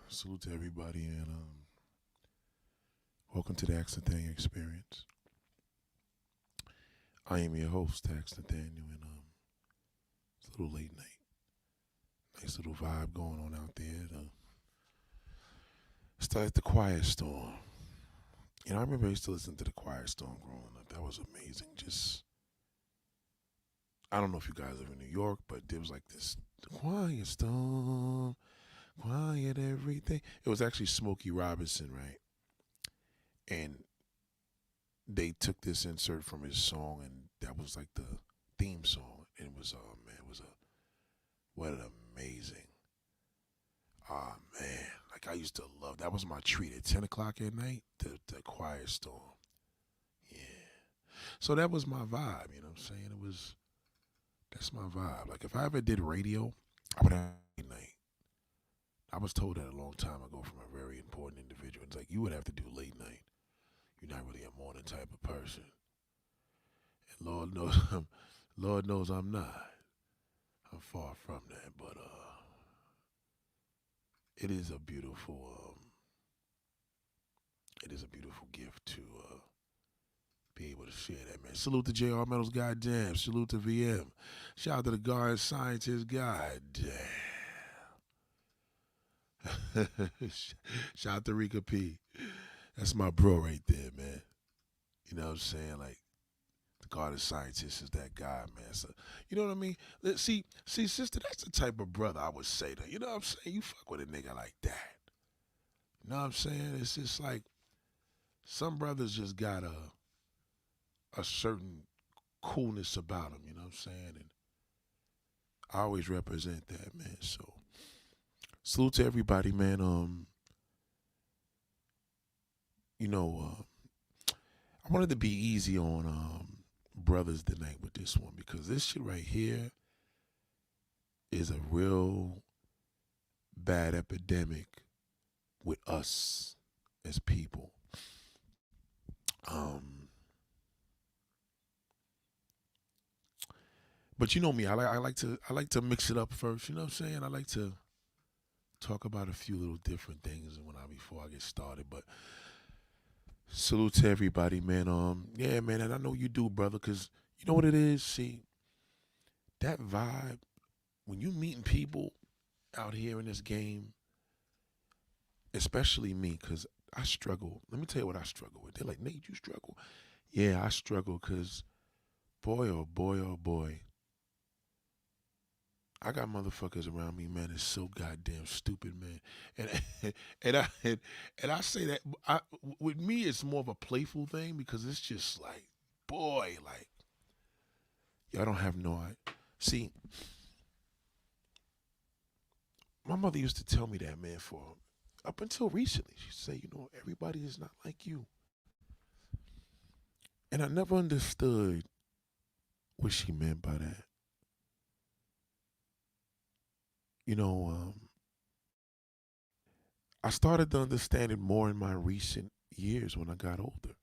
Salute to everybody, and welcome to the Ask Nathaniel Experience. I am your host, Ask Nathaniel, and it's a little late night. Nice little vibe going on out there. Start the Quiet Storm. I remember I used to listen to the Quiet Storm growing up. That was amazing. I don't know if you guys live in New York, but there was like this the Quiet Storm, quiet everything. It was actually Smokey Robinson, right? And they took this insert from his song, and that was like the theme song. And it was, oh man, it was what an amazing, man. Like I used to love that was my treat at 10 o'clock at night. The Quiet Storm, yeah. So that was my vibe. You know what I'm saying? That's my vibe. Like if I ever did radio, I would have late night. I was told that a long time ago from a very important individual. It's like you would have to do late night. You're not really a morning type of person. And Lord knows Lord knows I'm not. I'm far from that, but it is a beautiful gift to be able to share that, man. Salute to J.R. Metals, goddamn. Salute to VM. Shout out to the guard scientist, goddamn. Shout out to Rika P. That's my bro right there, man. You know what I'm saying? Like the guard scientist is that guy, man. So you know what I mean? See, sister, that's the type of brother I would say to. You know what I'm saying? You fuck with a nigga like that. You know what I'm saying? It's just like some brothers just got a certain coolness about them. You know what I'm saying? And I always represent that, man. So salute to everybody, man. You know, I wanted to be easy on brothers tonight with this one because this shit right here is a real bad epidemic with us as people. Um, but you know me, I like to mix it up first. You know what I'm saying? I like to talk about a few little different things before I get started. But salute to everybody, man. Yeah, man, and I know you do, brother, because you know what it is. See, that vibe when you meeting people out here in this game, especially me, because I struggle. Let me tell you what I struggle with. They're like, Nate, you struggle. Yeah, I struggle because boy, oh boy, oh boy, I got motherfuckers around me, man. It's so goddamn stupid, man. And and I say that with me, it's more of a playful thing because it's just like, boy, like y'all don't have no idea. See, my mother used to tell me that, man, for up until recently. She'd say, everybody is not like you, and I never understood what she meant by that. You know, I started to understand it more in my recent years when I got older.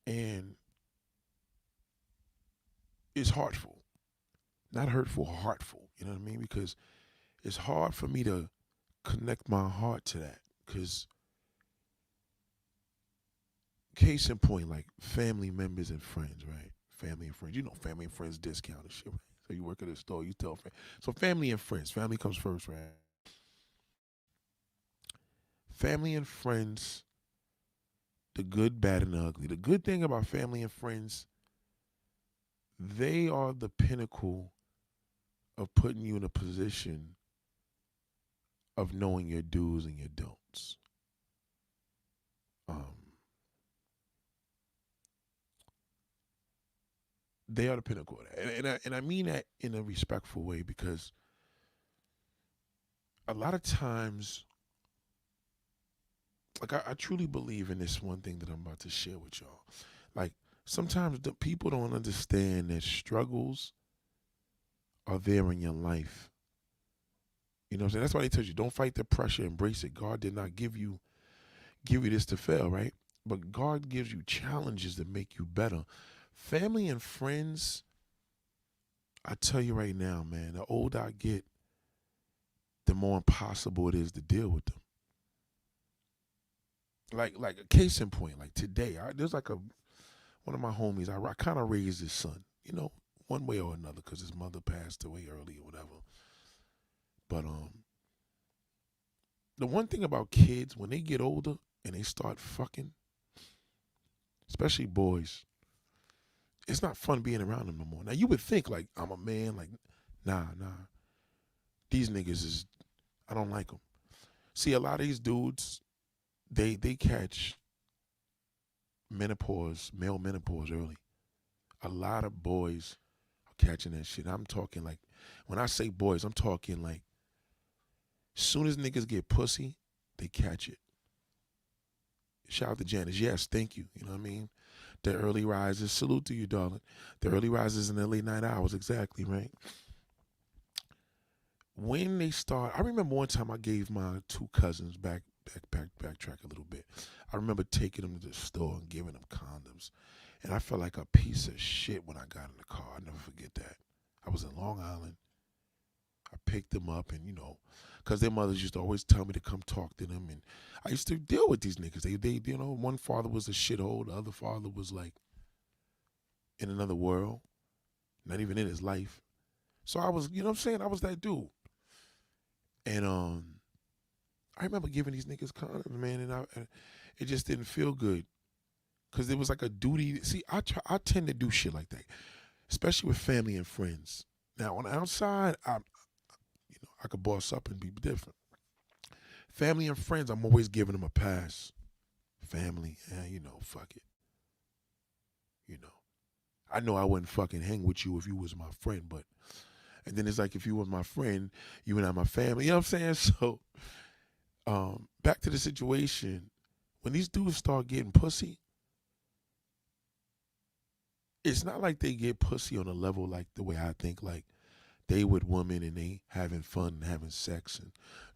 And it's heartful, not hurtful, heartful. You know what I mean? Because it's hard for me to connect my heart to that. Because, case in point, like family members and friends, right? Family and friends. Family and friends discount and shit, right? So you work at a store, you tell friends. So family and friends. Family comes first, right? Family and friends, the good, bad, and the ugly. The good thing about family and friends, they are the pinnacle of putting you in a position of knowing your do's and your don'ts. Um, they are the pinnacle of that, and I mean that in a respectful way because a lot of times, like I truly believe in this one thing that I'm about to share with y'all. Like sometimes the people don't understand that struggles are there in your life. You know what I'm saying? That's why they tell you don't fight the pressure, embrace it. God did not give you this to fail, right? But God gives you challenges that make you better. Family and friends, I tell you right now, man, the older I get, the more impossible it is to deal with them. Like a case in point, like today, there's like one of my homies. I kind of raised his son, one way or another, because his mother passed away early or whatever. But the one thing about kids, when they get older and they start fucking, especially boys, it's not fun being around them no more. Now you would think like I'm a man, like nah. These niggas is, I don't like them. See, a lot of these dudes, they catch male menopause early. A lot of boys are catching that shit. I'm talking like, when I say boys, I'm talking like, soon as niggas get pussy, they catch it. Shout out to Janice. Yes, thank you. You know what I mean? The early risers, salute to you, darling. The early risers in the late night hours, exactly, right? When they start, I remember one time I gave my two cousins, backtrack a little bit. I remember taking them to the store and giving them condoms. And I felt like a piece of shit when I got in the car. I'll never forget that. I was in Long Island. I picked them up and, because their mothers used to always tell me to come talk to them. And I used to deal with these niggas. They one father was a shithole. The other father was like in another world, not even in his life. So I was, you know what I'm saying? I was that dude. And I remember giving these niggas condoms, man, and it just didn't feel good. Because it was like a duty. See, I tend to do shit like that, especially with family and friends. Now, on the outside, I could boss up and be different. Family and friends, I'm always giving them a pass. Family, fuck it. I know I wouldn't fucking hang with you if you was my friend, but, and then it's like, if you was my friend, you and I my family, you know what I'm saying? So, back to the situation, when these dudes start getting pussy, it's not like they get pussy on a level like the way I think, like they with women and they having fun and having sex and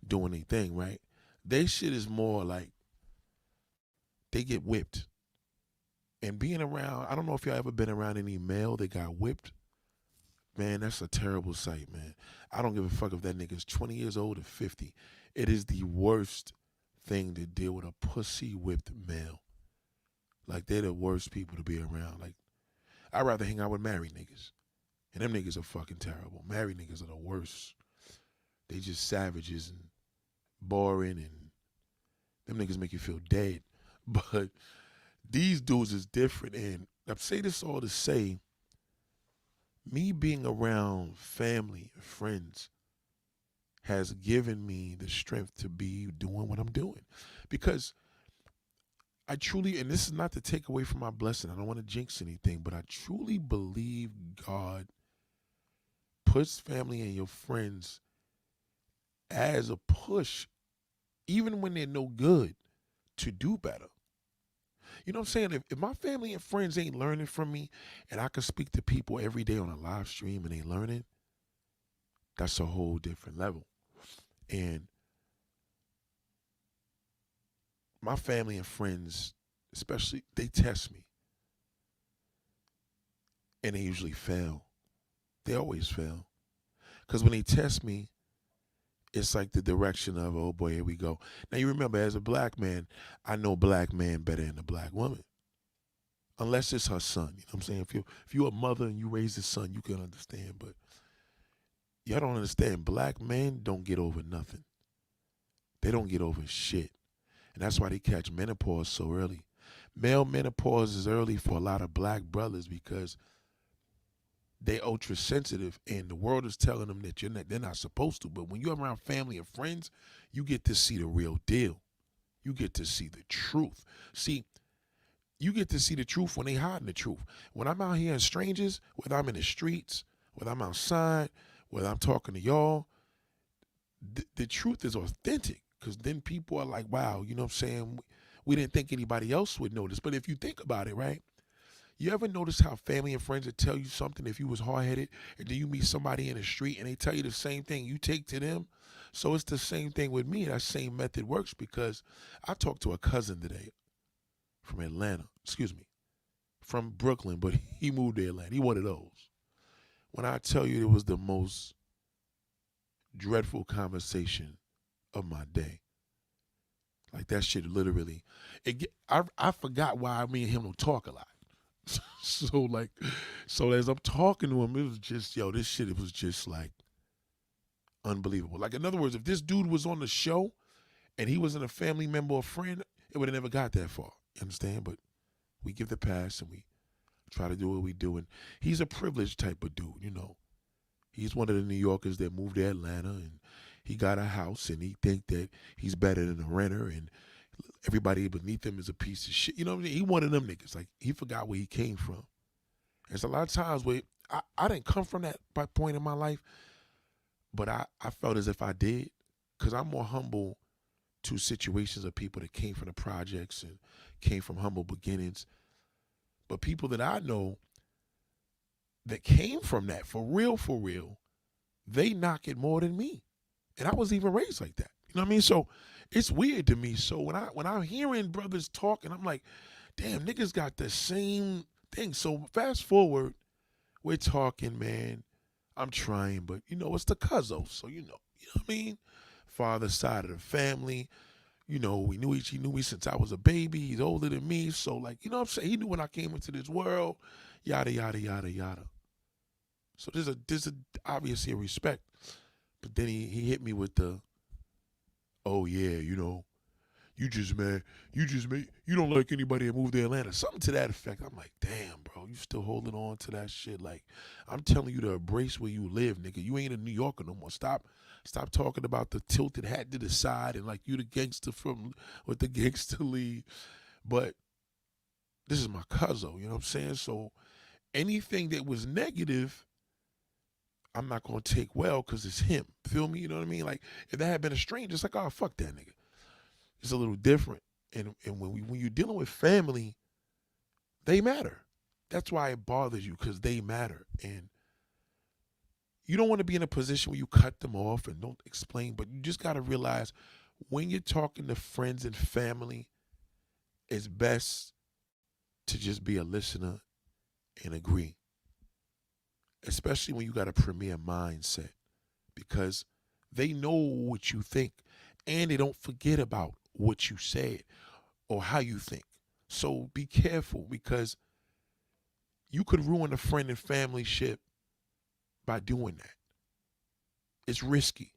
doing their thing, right? They shit is more like they get whipped. And being around, I don't know if y'all ever been around any male that got whipped. Man, that's a terrible sight, man. I don't give a fuck if that nigga's 20 years old or 50. It is the worst thing to deal with a pussy whipped male. Like, they're the worst people to be around. Like, I'd rather hang out with married niggas. And them niggas are fucking terrible. Married niggas are the worst. They just savages and boring, and them niggas make you feel dead. But these dudes is different. And I say this all to say, me being around family and friends has given me the strength to be doing what I'm doing. Because I truly, and this is not to take away from my blessing, I don't want to jinx anything, but I truly believe God puts family and your friends as a push, even when they're no good, to do better. You know what I'm saying? If my family and friends ain't learning from me, and I can speak to people every day on a live stream and they learning, that's a whole different level. And my family and friends, especially, they test me. And they usually fail. They always fail. Because when they test me, it's like the direction of, oh boy, here we go. Now you remember, as a black man, I know black man better than a black woman. Unless it's her son. You know what I'm saying? If you're a mother and you raise a son, you can understand. But y'all don't understand. Black men don't get over nothing. They don't get over shit. And that's why they catch menopause so early. Male menopause is early for a lot of black brothers because they ultra sensitive, and the world is telling them that they're not supposed to. But when you're around family and friends, you get to see the real deal. You get to see the truth. See, you get to see the truth when they hiding the truth. When I'm out here in strangers, whether I'm in the streets, whether I'm outside, whether I'm talking to y'all, the truth is authentic, because then people are like, wow, you know what I'm saying? We didn't think anybody else would notice. But if you think about it, right? You ever notice how family and friends would tell you something if you was hard-headed, and then you meet somebody in the street and they tell you the same thing you take to them? So it's the same thing with me. That same method works, because I talked to a cousin today from Atlanta, from Brooklyn, but he moved to Atlanta. He one of those. When I tell you, it was the most dreadful conversation of my day. Like that shit literally, I forgot why me and him don't talk a lot. So like, so as I'm talking to him, it was just, yo, this shit, it was just like unbelievable. Like in other words, if this dude was on the show and he wasn't a family member or friend, it would have never got that far. You understand? But we give the pass and we try to do what we do. And he's a privileged type of dude, you know. He's one of the New Yorkers that moved to Atlanta and he got a house and he think that he's better than a renter and everybody beneath him is a piece of shit. You know what I mean? He one of them niggas. Like he forgot where he came from. There's a lot of times where I didn't come from that point in my life, but I felt as if I did because I'm more humble to situations of people that came from the projects and came from humble beginnings. But people that I know that came from that, for real, they knock it more than me. And I was even raised like that. You know what I mean? So it's weird to me. So when I'm hearing brothers talking, I'm like, damn, niggas got the same thing. So fast forward, we're talking, man. I'm trying, but you know, it's the cousins. So you know what I mean? Father side of the family. You know, he knew me since I was a baby. He's older than me. So like, you know what I'm saying? He knew when I came into this world, yada, yada, yada, yada. So there's a obviously a respect. But then he hit me with the, oh yeah, you know, you don't like anybody that moved to Atlanta. Something to that effect. I'm like, damn, bro, you still holding on to that shit. Like, I'm telling you to embrace where you live, nigga. You ain't a New Yorker no more. Stop talking about the tilted hat to the side and like you the gangster from with the gangster lead. But this is my cousin, you know what I'm saying? So anything that was negative, I'm not gonna take well because it's him. Feel me? You know what I mean? Like if that had been a stranger, it's like, oh fuck that nigga. It's a little different. And when you're dealing with family, they matter. That's why it bothers you because they matter. And you don't want to be in a position where you cut them off and don't explain, but you just got to realize when you're talking to friends and family, it's best to just be a listener and agree, especially when you got a premier mindset because they know what you think and they don't forget about what you said or how you think. So be careful because you could ruin a friend and family ship by doing that. It's risky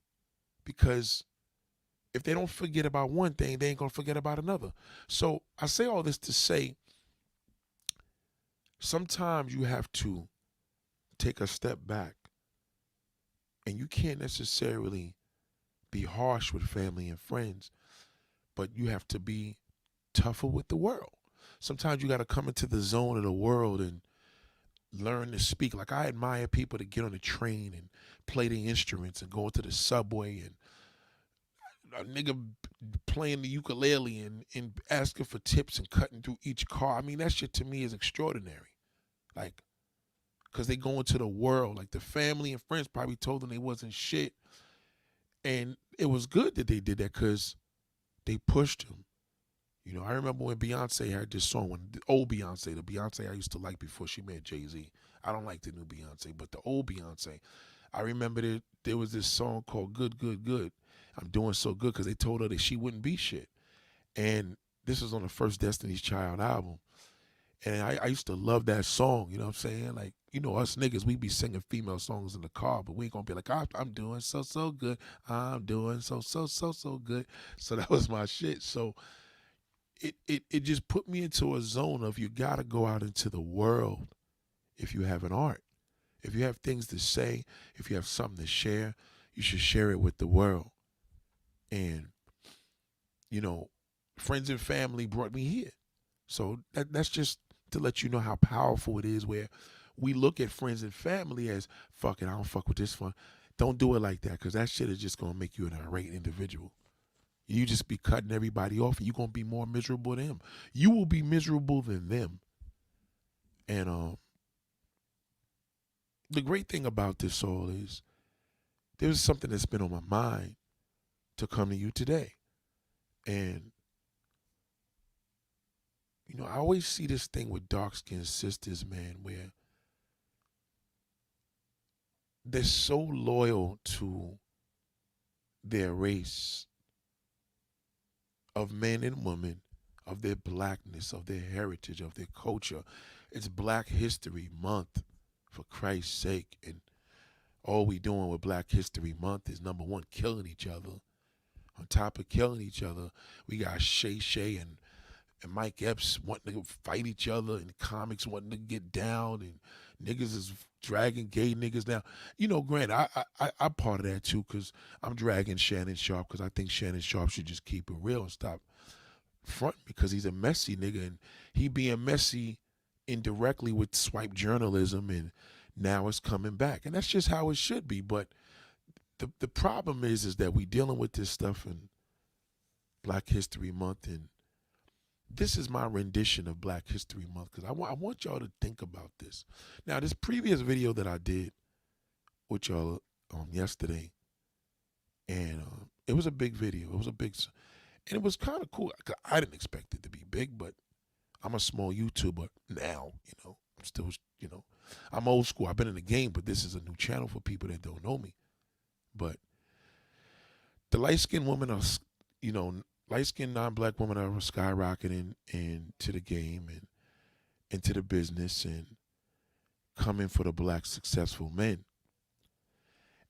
because if they don't forget about one thing, they ain't gonna forget about another. So I say all this to say sometimes you have to take a step back and you can't necessarily be harsh with family and friends, but you have to be tougher with the world. Sometimes you got to come into the zone of the world and learn to speak. Like I admire people that get on the train and play the instruments and go into the subway and a nigga playing the ukulele and asking for tips and cutting through each car. I mean, that shit to me is extraordinary. Like, because they go into the world. Like the family and friends probably told them they wasn't shit. And it was good that they did that because they pushed him. You know, I remember when Beyonce had this song, when the old Beyonce, the Beyonce I used to like before she met Jay-Z. I don't like the new Beyonce, but the old Beyonce. I remember that there was this song called Good, Good, Good. I'm doing so good because they told her that she wouldn't be shit. And this was on the first Destiny's Child album. And I used to love that song, you know what I'm saying? Like, you know, us niggas, we be singing female songs in the car, but we ain't gonna be like, I'm doing so, so good. I'm doing so, so, so, so good. So that was my shit. So it just put me into a zone of you gotta go out into the world if you have an art. If you have things to say, if you have something to share, you should share it with the world. And, you know, friends and family brought me here. So that's just to let you know how powerful it is where we look at friends and family as, fuck it, I don't fuck with this fun. Don't do it like that because that shit is just going to make you an irate individual. You just be cutting everybody off and you're going to be more miserable than them. You will be miserable than them. And the great thing about this all is there's something that's been on my mind to come to you today. And, you know, I always see this thing with dark-skinned sisters, man, where they're so loyal to their race, of men and women, of their blackness, of their heritage, of their culture. It's Black History Month, for Christ's sake. And all we doing with Black History Month is, number one, killing each other. On top of killing each other, we got Shay and Mike Epps wanting to fight each other, and comics wanting to get down, and niggas is dragging gay niggas down. You know, granted, I'm part of that too, because I'm dragging Shannon Sharp, because I think Shannon Sharp should just keep it real and stop fronting, because he's a messy nigga, and he being messy indirectly with swipe journalism, and now it's coming back. And that's just how it should be. But the problem is that we dealing with this stuff in Black History Month, and this is my rendition of Black History Month, because I want y'all to think about this. Now, this previous video that I did with y'all yesterday, and it was a big video. It was a big, and it was kind of cool. I didn't expect it to be big, but I'm a small YouTuber now. You know, I'm still, you know, I'm old school. I've been in the game, but this is a new channel for people that don't know me. But the light-skinned women are, you know, light-skinned non-black women are skyrocketing into the game and into the business and coming for the black successful men.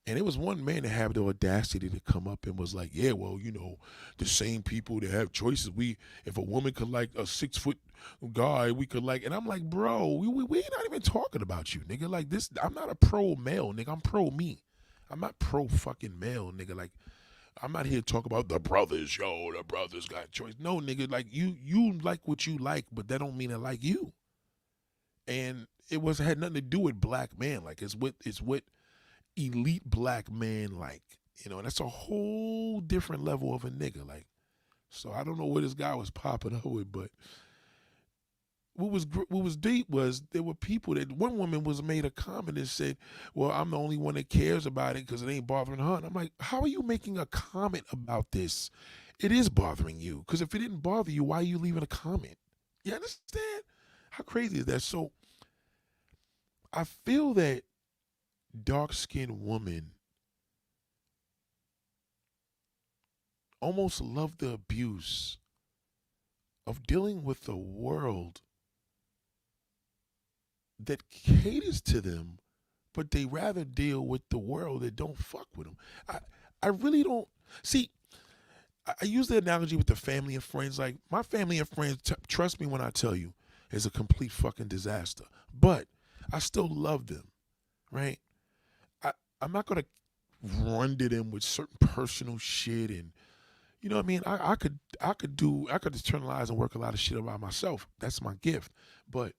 And it was one man that had the audacity to come up and was like, yeah, well, you know, the same people that have choices. If a woman could like a 6-foot guy, we could like, and I'm like, bro, we not even talking about you, nigga. Like this, I'm not a pro male, nigga. I'm pro me. I'm not pro fucking male, nigga. Like, I'm not here to talk about the brothers, yo, the brothers got choice. No, nigga, like you like what you like, but that don't mean I like you. And it had nothing to do with black man. Like it's what elite black man like. You know, and that's a whole different level of a nigga. Like, so I don't know what this guy was popping up with, but what was deep was there were people that, one woman was made a comment and said, well, I'm the only one that cares about it because it ain't bothering her. And I'm like, how are you making a comment about this? It is bothering you, because if it didn't bother you, why are you leaving a comment? You understand? How crazy is that? So I feel that dark-skinned women almost love the abuse of dealing with the world that caters to them, but they rather deal with the world that don't fuck with them. I really don't see. I use the analogy with the family and friends. Like, my family and friends, trust me when I tell you, is a complete fucking disaster. But I still love them, right? I'm not gonna run to them with certain personal shit, and you know what I mean. I could internalize and work a lot of shit about myself. That's my gift, but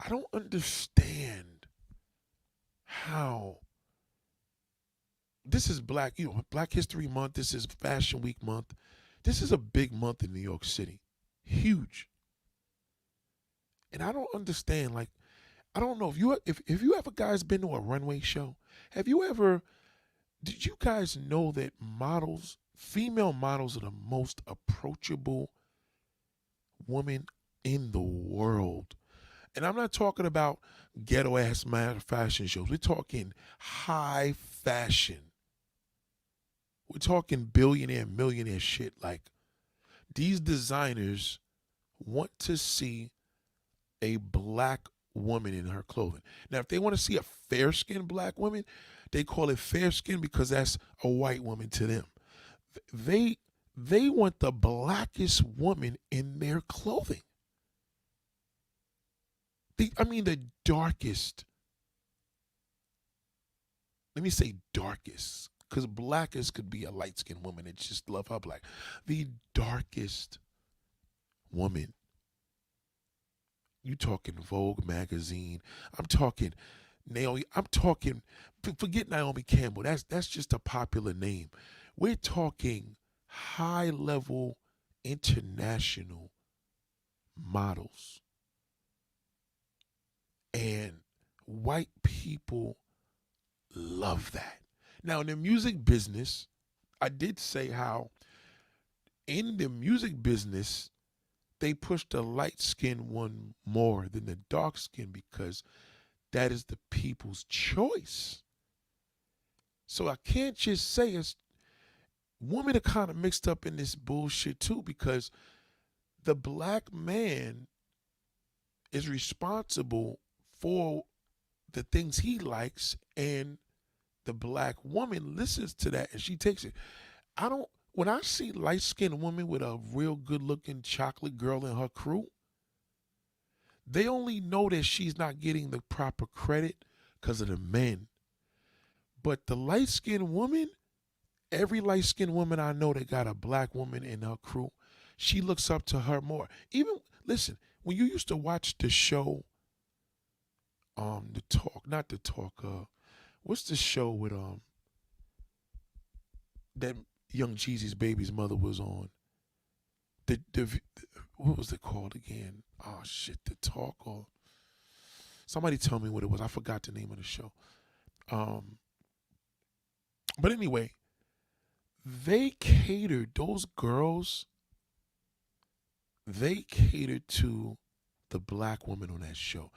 I don't understand how this is Black History Month. This is Fashion Week month. This is a big month in New York City. Huge. And I don't understand, like, I don't know if you ever guys been to a runway show. Did you guys know that female models are the most approachable women in the world? And I'm not talking about ghetto ass fashion shows. We're talking high fashion. We're talking billionaire, millionaire shit. Like, these designers want to see a black woman in her clothing. Now, if they want to see a fair-skinned black woman, they call it fair-skinned because that's a white woman to them. They want the blackest woman in their clothing. The darkest. Let me say darkest, because blackest could be a light-skinned woman and just love her black. The darkest woman. You talking Vogue magazine. I'm talking Naomi. Forget Naomi Campbell. That's just a popular name. We're talking high-level international models. And white people love that. Now, in the music business, I did say how in the music business, they push the light-skinned one more than the dark-skinned because that is the people's choice. So I can't just say women are kind of mixed up in this bullshit too, because the black man is responsible for the things he likes, and the black woman listens to that and she takes it. I don't, when I see light skinned women with a real good looking chocolate girl in her crew, they only know that she's not getting the proper credit because of the men. But the light skinned woman, every light skinned woman I know that got a black woman in her crew, she looks up to her more. Even, listen, when you used to watch the show, the talk, not the talk, what's the show with that young Jeezy's baby's mother was on? The what was it called again? Oh shit, the talk, or somebody tell me what it was. I forgot the name of the show. But anyway, they catered, those girls, they catered to the black woman on that show.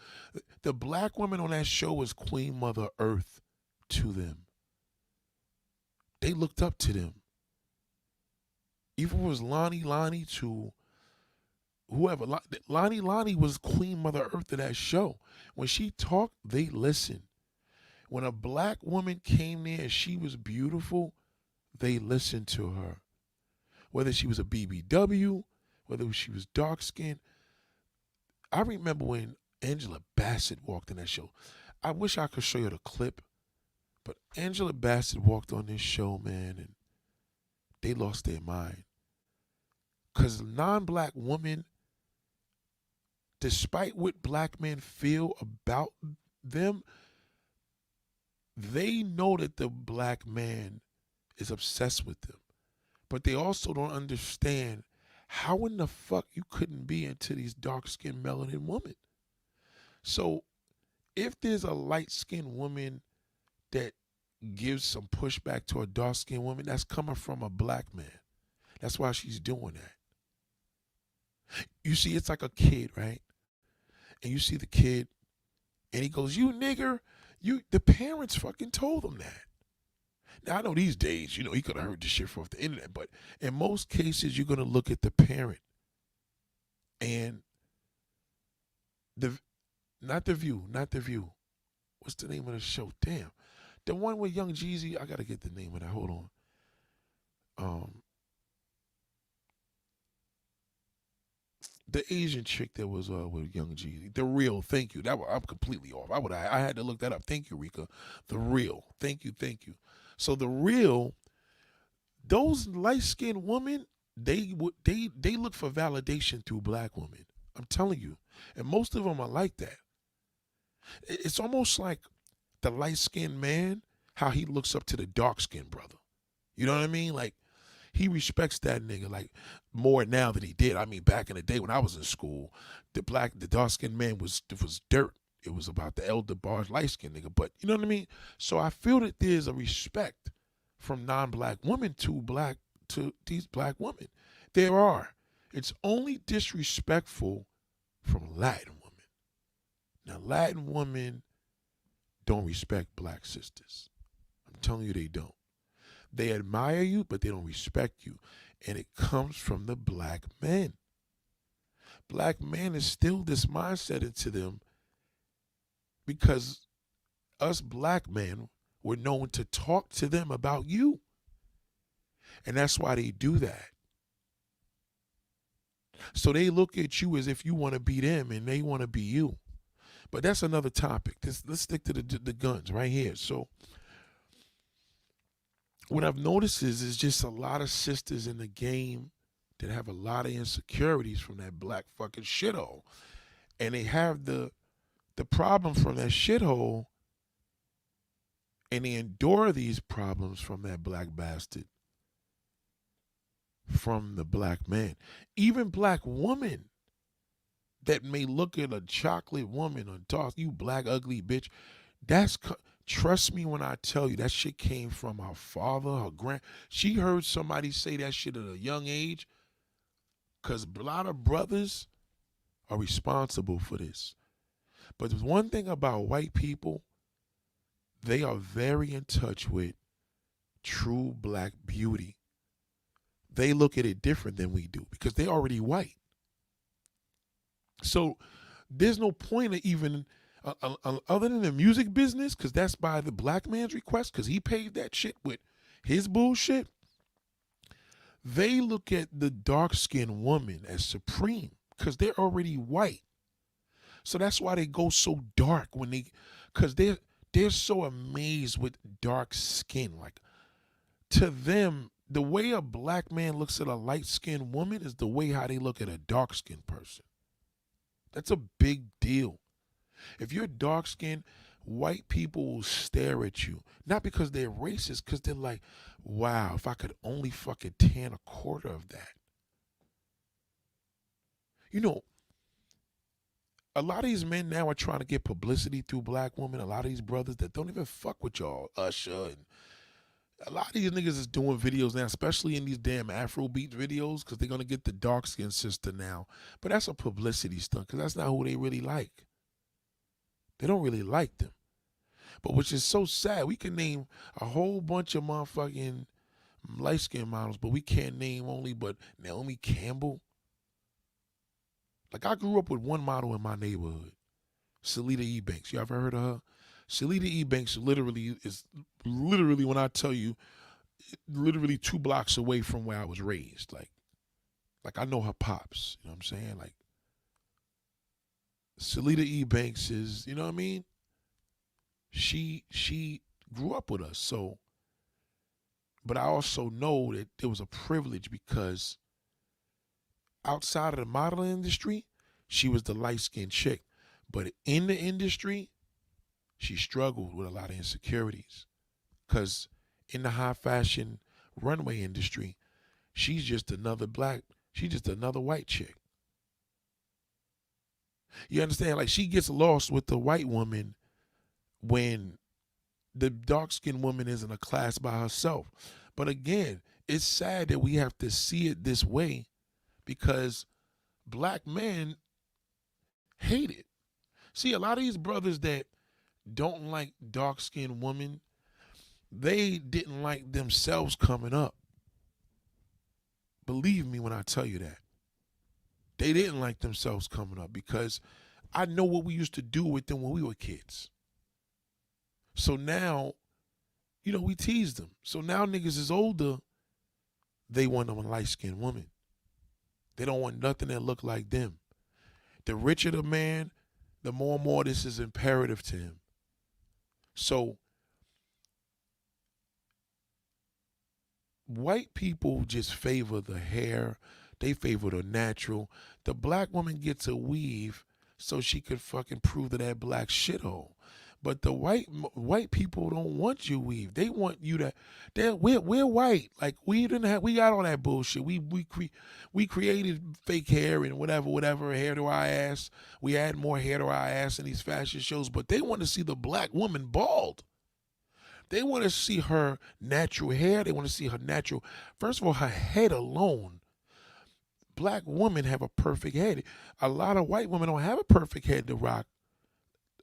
The black woman on that show was Queen Mother Earth to them. They looked up to them. Even if it was Lonnie to whoever. Lonnie was Queen Mother Earth to that show. When she talked, they listened. When a black woman came there and she was beautiful, they listened to her. Whether she was a BBW, whether she was dark skinned. I remember when Angela Bassett walked in that show. I wish I could show you the clip, but Angela Bassett walked on this show, man, and they lost their mind. Because non-black women, despite what black men feel about them, they know that the black man is obsessed with them. But they also don't understand how in the fuck you couldn't be into these dark-skinned melanin women. So if there's a light-skinned woman that gives some pushback to a dark-skinned woman, that's coming from a black man. That's why she's doing that. You see, it's like a kid, right? And you see the kid, and he goes, "You nigger," the parents fucking told him that. Now, I know these days, he could have heard this shit off the internet, but in most cases, you're going to look at the parent and not the view. What's the name of the show? Damn. The one with Young Jeezy, I got to get the name of that. Hold on. The Asian chick that was with Young Jeezy. The Real, thank you. I'm completely off. I had to look that up. Thank you, Rika. The Real. Thank you. So The Real, those light-skinned women, they look for validation through black women. I'm telling you. And most of them are like that. It's almost like the light-skinned man, how he looks up to the dark-skinned brother. You know what I mean? Like, he respects that nigga like more now than he did. I mean, back in the day when I was in school, the dark-skinned man was dirt. It was about the elder barge light-skinned nigga. But you know what I mean? So I feel that there's a respect from non-black women to these black women. There are. It's only disrespectful from Latin women. Now, Latin women don't respect black sisters. I'm telling you, they don't. They admire you, but they don't respect you. And it comes from the black men. Black men is still this mindset into them because us black men were known to talk to them about you. And that's why they do that. So they look at you as if you want to be them and they want to be you. But that's another topic. Let's stick to the guns right here. So what I've noticed is just a lot of sisters in the game that have a lot of insecurities from that black fucking shithole. And they have the problem from that shithole, and they endure these problems from that black bastard, from the black man. Even black women that may look at a chocolate woman or talk, "You black ugly bitch," trust me when I tell you, that shit came from her father, her she heard somebody say that shit at a young age, because a lot of brothers are responsible for this. But there's one thing about white people, they are very in touch with true black beauty. they look at it different than we do because they're already white. So there's no point of even other than the music business, because that's by the black man's request, because he paid that shit with his bullshit. They look at the dark-skinned woman as supreme because they're already white. So that's why they go so dark when because they're so amazed with dark skin. Like, to them, the way a black man looks at a light-skinned woman is the way how they look at a dark-skinned person. That's a big deal. If you're dark-skinned, white people will stare at you. Not because they're racist, because they're like, wow, if I could only fucking tan a quarter of that. You know, a lot of these men now are trying to get publicity through black women. A lot of these brothers that don't even fuck with y'all, Usher, and a lot of these niggas is doing videos now, especially in these damn Afrobeat videos, because they're going to get the dark-skinned sister now. But that's a publicity stunt, because that's not who they really like. They don't really like them. But which is so sad. We can name a whole bunch of motherfucking light-skinned models, but we can't name only but Naomi Campbell. Like, I grew up with one model in my neighborhood, Salida Ebanks. You ever heard of her? Salida Ebanks is literally, when I tell you, literally 2 blocks away from where I was raised. Like I know her pops. You know what I'm saying? Like, Salida Ebanks is, you know what I mean? She grew up with us. So, but I also know that it was a privilege because outside of the modeling industry, she was the light-skinned chick. But in the industry, she struggled with a lot of insecurities. Because in the high fashion runway industry, she's just another white chick. You understand? Like, she gets lost with the white woman when the dark-skinned woman is in a class by herself. But again, it's sad that we have to see it this way because black men hate it. See, a lot of these brothers that don't like dark-skinned women, they didn't like themselves coming up. Believe me when I tell you that. They didn't like themselves coming up because I know what we used to do with them when we were kids. So now, you know, we teased them. So now niggas is older, they want a light-skinned woman. They don't want nothing that look like them. The richer the man, the more and more this is imperative to him. So white people just favor the hair. They favor the natural. The black woman gets a weave so she could fucking prove to that black shithole. But the white people don't want you weave. They want you to. We're white. Like, we got all that bullshit. We created fake hair and whatever hair to our ass. We add more hair to our ass in these fashion shows. But they want to see the black woman bald. They want to see her natural hair. They want to see her natural. First of all, her head alone. Black women have a perfect head. A lot of white women don't have a perfect head to rock.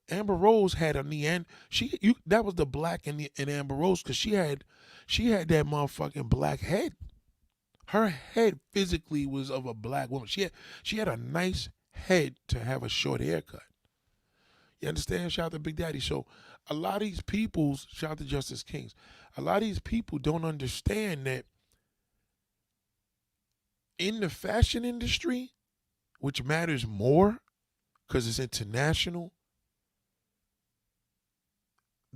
Amber Rose had a Neanderthal. That was the black in Amber Rose because she had that motherfucking black head. Her head physically was of a black woman. She had a nice head to have a short haircut. You understand? Shout out to Big Daddy. So a lot of these people, shout out to Justice Kings, a lot of these people don't understand that in the fashion industry, which matters more because it's international,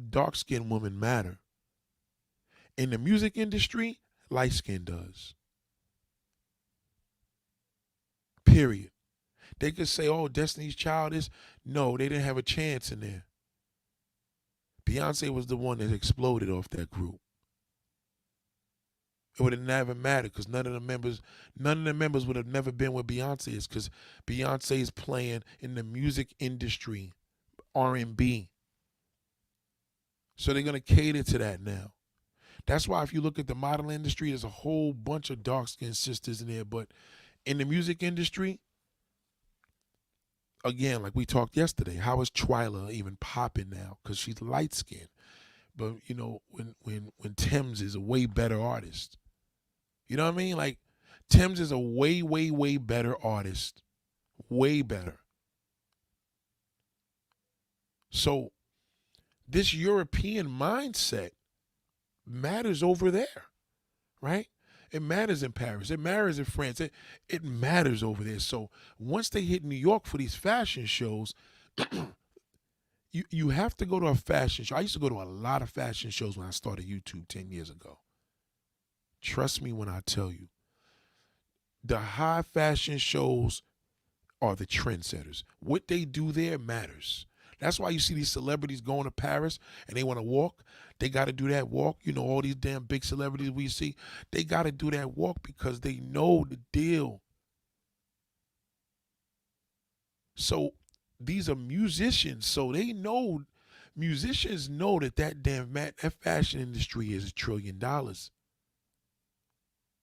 dark-skinned women matter. In the music industry, light skin does. Period. They could say, oh, Destiny's Child is. No, they didn't have a chance in there. Beyonce was the one that exploded off that group. It would have never mattered because none of the members would have never been where Beyonce is because Beyonce is playing in the music industry, R&B. So they're going to cater to that now. That's why if you look at the model industry, there's a whole bunch of dark-skinned sisters in there. But in the music industry, again, like we talked yesterday, how is Twyla even popping now? Because she's light-skinned. But, you know, when Thames is a way better artist. You know what I mean? Like, Tems is a way, way, way better artist. Way better. So this European mindset matters over there, right? It matters in Paris. It matters in France. It matters over there. So once they hit New York for these fashion shows, you have to go to a fashion show. I used to go to a lot of fashion shows when I started YouTube 10 years ago. Trust me when I tell you, the high fashion shows are the trendsetters. What they do there matters. That's why you see these celebrities going to Paris and they want to walk. They got to do that walk. You know, all these damn big celebrities we see, they got to do that walk because they know the deal. So these are musicians, so they know, musicians know that fashion industry is $1 trillion.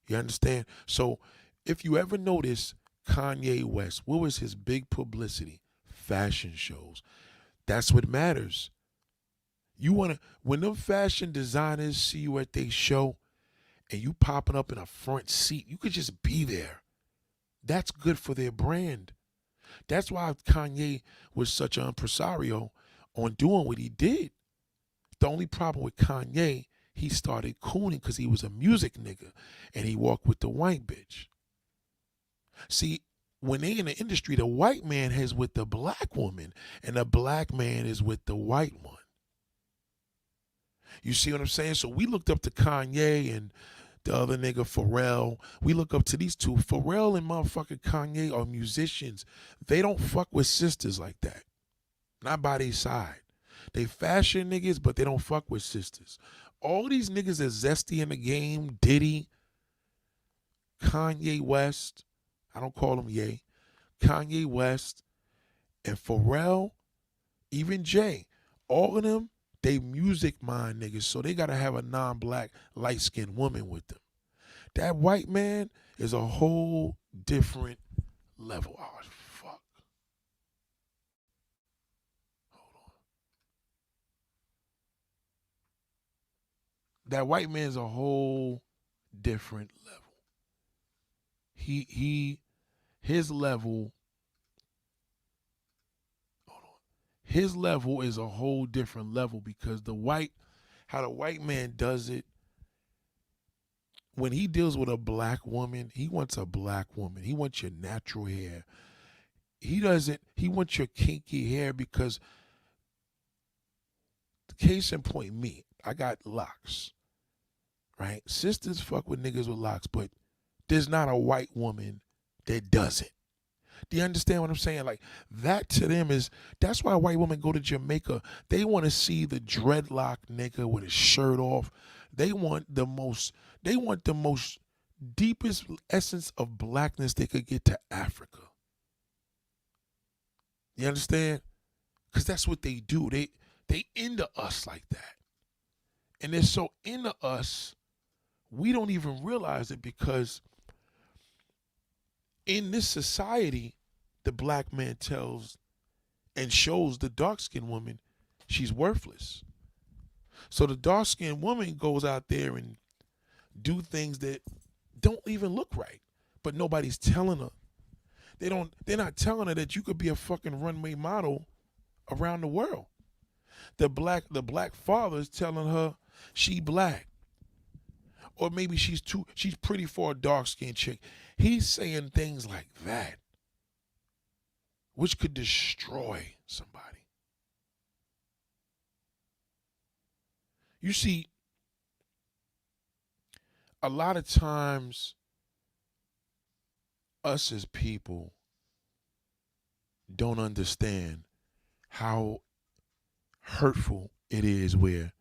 You understand? So if you ever notice Kanye West, what was his big publicity? Fashion shows. That's what matters. You want to, when them fashion designers see you at their show and you popping up in a front seat, you could just be there. That's good for their brand. That's why Kanye was such an impresario on doing what he did. The only problem with Kanye, he started cooning because he was a music nigga and he walked with the white bitch. See, when they in the industry, the white man is with the black woman and the black man is with the white one. You see what I'm saying? So we looked up to Kanye and the other nigga Pharrell. We look up to these two. Pharrell and motherfucking Kanye are musicians. They don't fuck with sisters like that. Not by their side. They fashion niggas, but they don't fuck with sisters. All these niggas are zesty in the game. Diddy, Kanye West. I don't call him Ye. Kanye West and Pharrell, even Jay. All of them, they music mind niggas, so they gotta have a non-black, light-skinned woman with them. That white man is a whole different level. Oh, fuck. Hold on. That white man is a whole different level. His level, hold on. His level is a whole different level because how the white man does it, when he deals with a black woman, he wants a black woman. He wants your natural hair. He wants your kinky hair because, case in point, me, I got locks, right? Sisters fuck with niggas with locks, but there's not a white woman that doesn't. Do you understand what I'm saying? Like, that to them that's why white women go to Jamaica. They want to see the dreadlock nigga with his shirt off. They want the most deepest essence of blackness they could get to Africa. You understand? Because that's what they do. They into us like that. And they're so into us, we don't even realize it because in this society, the black man tells and shows the dark-skinned woman she's worthless. So the dark-skinned woman goes out there and do things that don't even look right, but nobody's telling her. They're not telling her that you could be a fucking runway model around the world. The black father's telling her she black. Or maybe she's pretty for a dark-skinned chick. He's saying things like that, which could destroy somebody. You see, a lot of times, us as people don't understand how hurtful it is where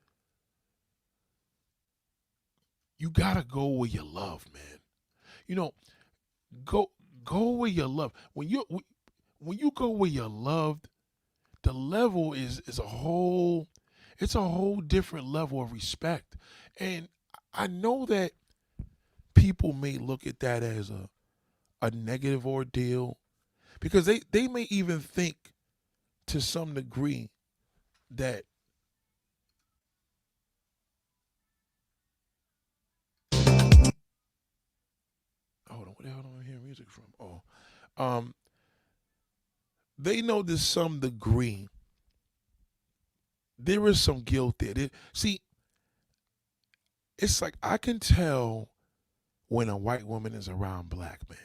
you gotta go where you love, man. You know, go where you love. When you go where you're loved, the level is a whole, it's a whole different level of respect. And I know that people may look at that as a negative ordeal because they may even think to some degree that hold on, music from? Um, they know to some degree there is some guilt there. See, it's like I can tell when a white woman is around black men.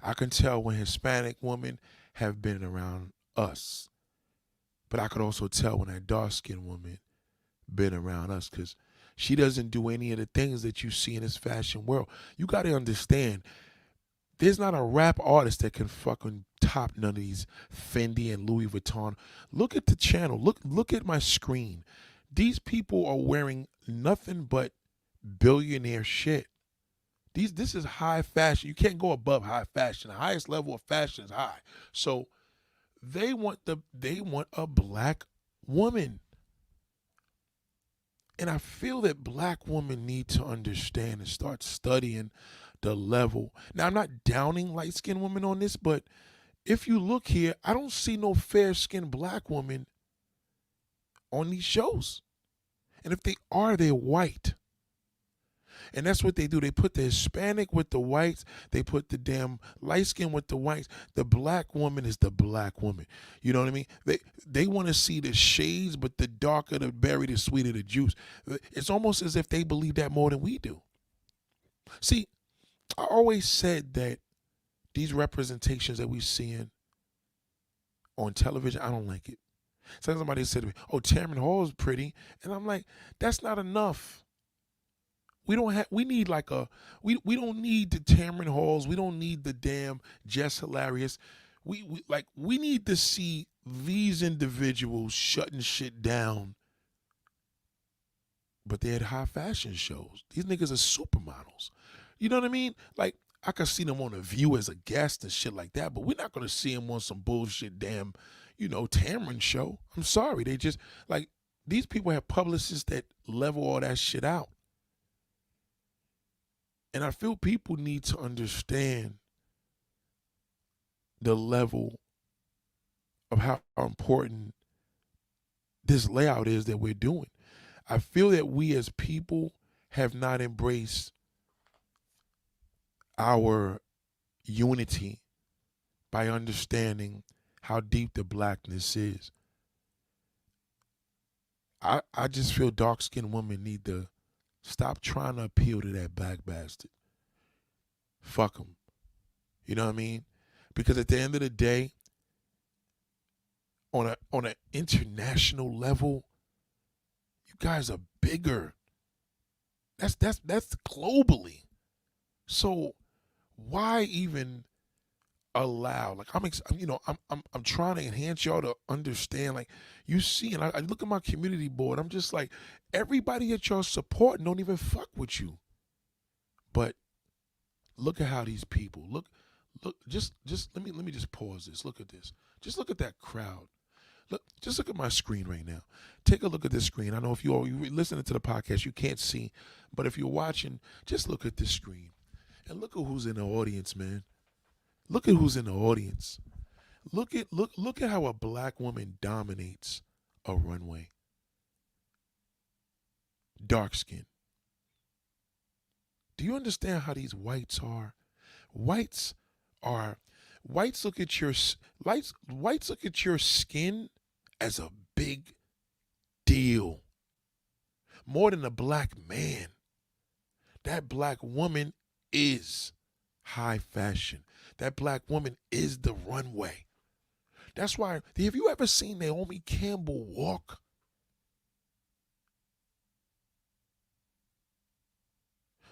I can tell when Hispanic women have been around us. But I could also tell when that dark-skinned woman been around us because she doesn't do any of the things that you see in this fashion world. You got to understand, there's not a rap artist that can fucking top none of these Fendi and Louis Vuitton. Look at the channel. Look at my screen. These people are wearing nothing but billionaire shit. This is high fashion. You can't go above high fashion. The highest level of fashion is high. So they want a black woman. And I feel that black women need to understand and start studying the level. Now, I'm not downing light-skinned women on this, but if you look here, I don't see no fair-skinned black woman on these shows. And if they are, they're white. And that's what they do. They put the Hispanic with the whites. They put the damn light skin with the whites. The black woman is the black woman. You know what I mean? They want to see the shades, but the darker the berry, the sweeter the juice. It's almost as if they believe that more than we do. See, I always said that these representations that we seeing on television, I don't like it. So somebody said to me, "Oh, Tamron Hall is pretty," and I'm like, "That's not enough." We need we don't need the Tamron Halls. We don't need the damn Jess Hilarious. We need to see these individuals shutting shit down. But they had high fashion shows. These niggas are supermodels. You know what I mean? Like, I could see them on The View as a guest and shit like that, but we're not gonna see them on some bullshit damn, Tamron show. I'm sorry. They just these people have publicists that level all that shit out. And I feel people need to understand the level of how important this layout is that we're doing. I feel that we as people have not embraced our unity by understanding how deep the blackness is. I just feel dark-skinned women need to stop trying to appeal to that black bastard. Fuck them. You know what I mean? Because at the end of the day, on an international level, you guys are bigger. That's globally. So why even allow? I'm trying to enhance y'all to understand. Like, you see, and I look at my community board. I'm just like, everybody that y'all support don't even fuck with you. But look at how these people look. Just let me just pause this. Look at this. Just look at that crowd. Just look at my screen right now. Take a look at this screen. I know if you're listening to the podcast, you can't see, but if you're watching, just look at this screen and look at who's in the audience, man. Look at who's in the audience. Look at how a black woman dominates a runway. Dark skin. Do you understand how these whites are? Whites look at your skin as a big deal. More than a black man. That black woman is high fashion. That black woman is the runway. That's why, have you ever seen Naomi Campbell walk?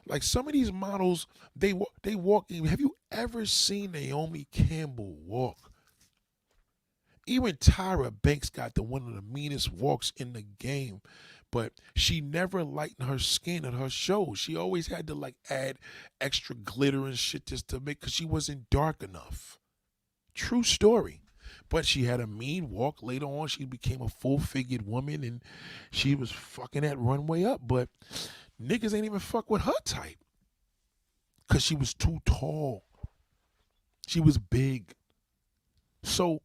Like, some of these models, they walk. Have you ever seen Naomi Campbell walk? Even Tyra Banks got one of the meanest walks in the game, but she never lightened her skin at her shows. She always had to add extra glitter and shit just to make, because she wasn't dark enough. True story. But she had a mean walk. Later on, she became a full-figured woman, and she was fucking that runway up. But niggas ain't even fuck with her type, because she was too tall. She was big. So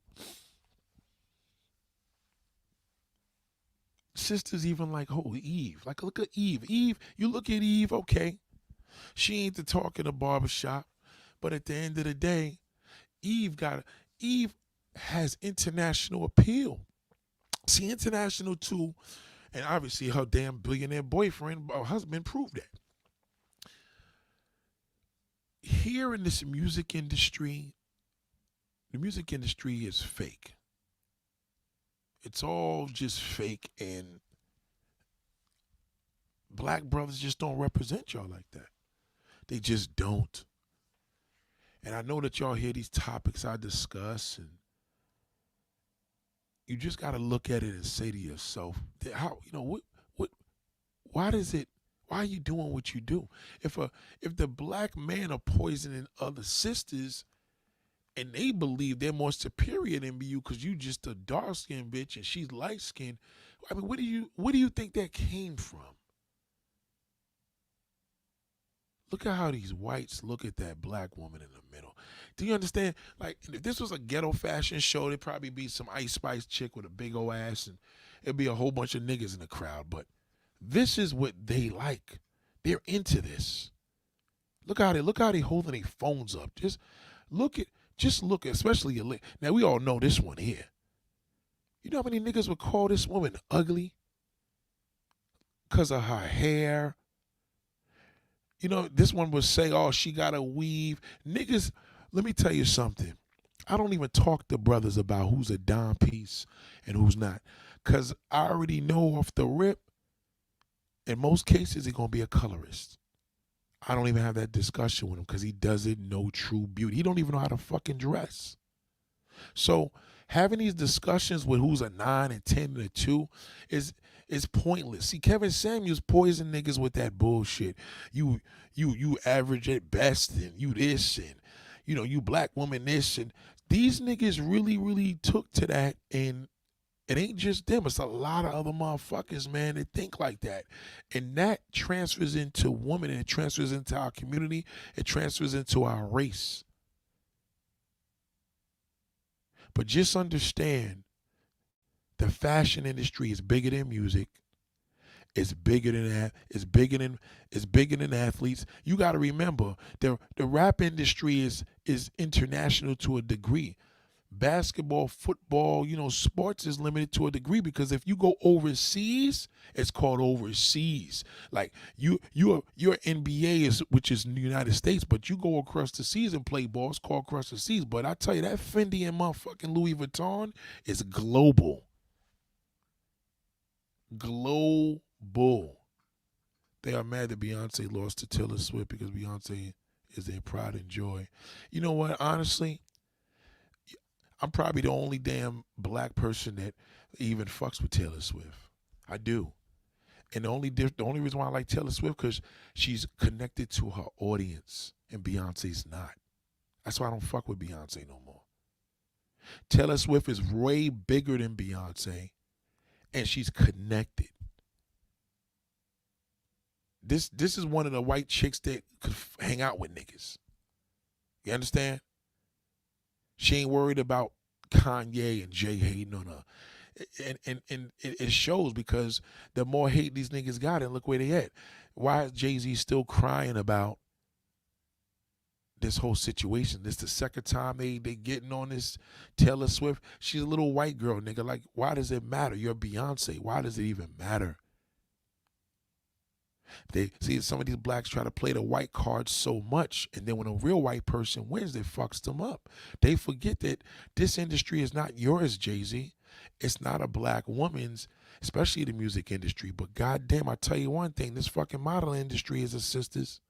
sisters even Eve. Look at Eve. Eve, you look at Eve, okay. She ain't the talk in the barbershop, But at the end of the day, Eve has international appeal. See, international too, and obviously her damn billionaire boyfriend or husband proved that. Here in this music industry, the music industry is fake. It's all just fake, and black brothers just don't represent y'all like that. They just don't. And I know that y'all hear these topics I discuss, and you just got to look at it and say to yourself, how, what, why does it, why are you doing what you do? If the black men are poisoning other sisters, and they believe they're more superior than you because you just a dark skinned bitch and she's light skinned, I mean, where do you think that came from? Look at how these whites look at that black woman in the middle. Do you understand? Like, if this was a ghetto fashion show, there'd probably be some Ice Spice chick with a big old ass, and it'd be a whole bunch of niggas in the crowd. But this is what they like. They're into this. Look how they holding their phones up. Just look, especially your link. Now we all know this one here. You know how many niggas would call this woman ugly because of her hair? You know, this one would say, oh, she got a weave. Niggas, let me tell you something. I don't even talk to brothers about who's a dime piece and who's not. Because I already know off the rip, in most cases, he's going to be a colorist. I don't even have that discussion with him because he doesn't know true beauty. He don't even know how to fucking dress. So having these discussions with who's a 9 and 10 and a 2 is pointless. See, Kevin Samuels poisoned niggas with that bullshit. You average at best, and you this, and you black woman this, and these niggas really took to that, and it ain't just them. It's a lot of other motherfuckers, man, that think like that. And that transfers into women, and it transfers into our community. It transfers into our race. But just understand, the fashion industry is bigger than music. It's bigger than that. It's bigger than athletes. You got to remember, the rap industry is international to a degree. Basketball, football, sports is limited to a degree, because if you go overseas, it's called overseas. Like your NBA is, which is in the United States, but you go across the seas and play ball, it's called across the seas. But I tell you, that Fendi and motherfucking Louis Vuitton is global. Global. They are mad that Beyonce lost to Taylor Swift because Beyonce is their pride and joy. You know what? Honestly, I'm probably the only damn black person that even fucks with Taylor Swift. I do. And the only reason why I like Taylor Swift, because she's connected to her audience, and Beyonce's not. That's why I don't fuck with Beyonce no more. Taylor Swift is way bigger than Beyonce, and she's connected. This is one of the white chicks that could hang out with niggas. You understand? She ain't worried about Kanye and Jay hating on her. And it shows, because the more hate these niggas got, and look where they at. Why is Jay-Z still crying about this whole situation? This the second time they getting on this Taylor Swift. She's a little white girl, nigga. Like, why does it matter? You're Beyonce. Why does it even matter? They see, some of these blacks try to play the white card so much, and then when a real white person wins, it fucks them up. They forget that this industry is not yours, Jay-Z. It's not a black woman's, especially the music industry. But goddamn, I tell you one thing, this fucking model industry is a sisters.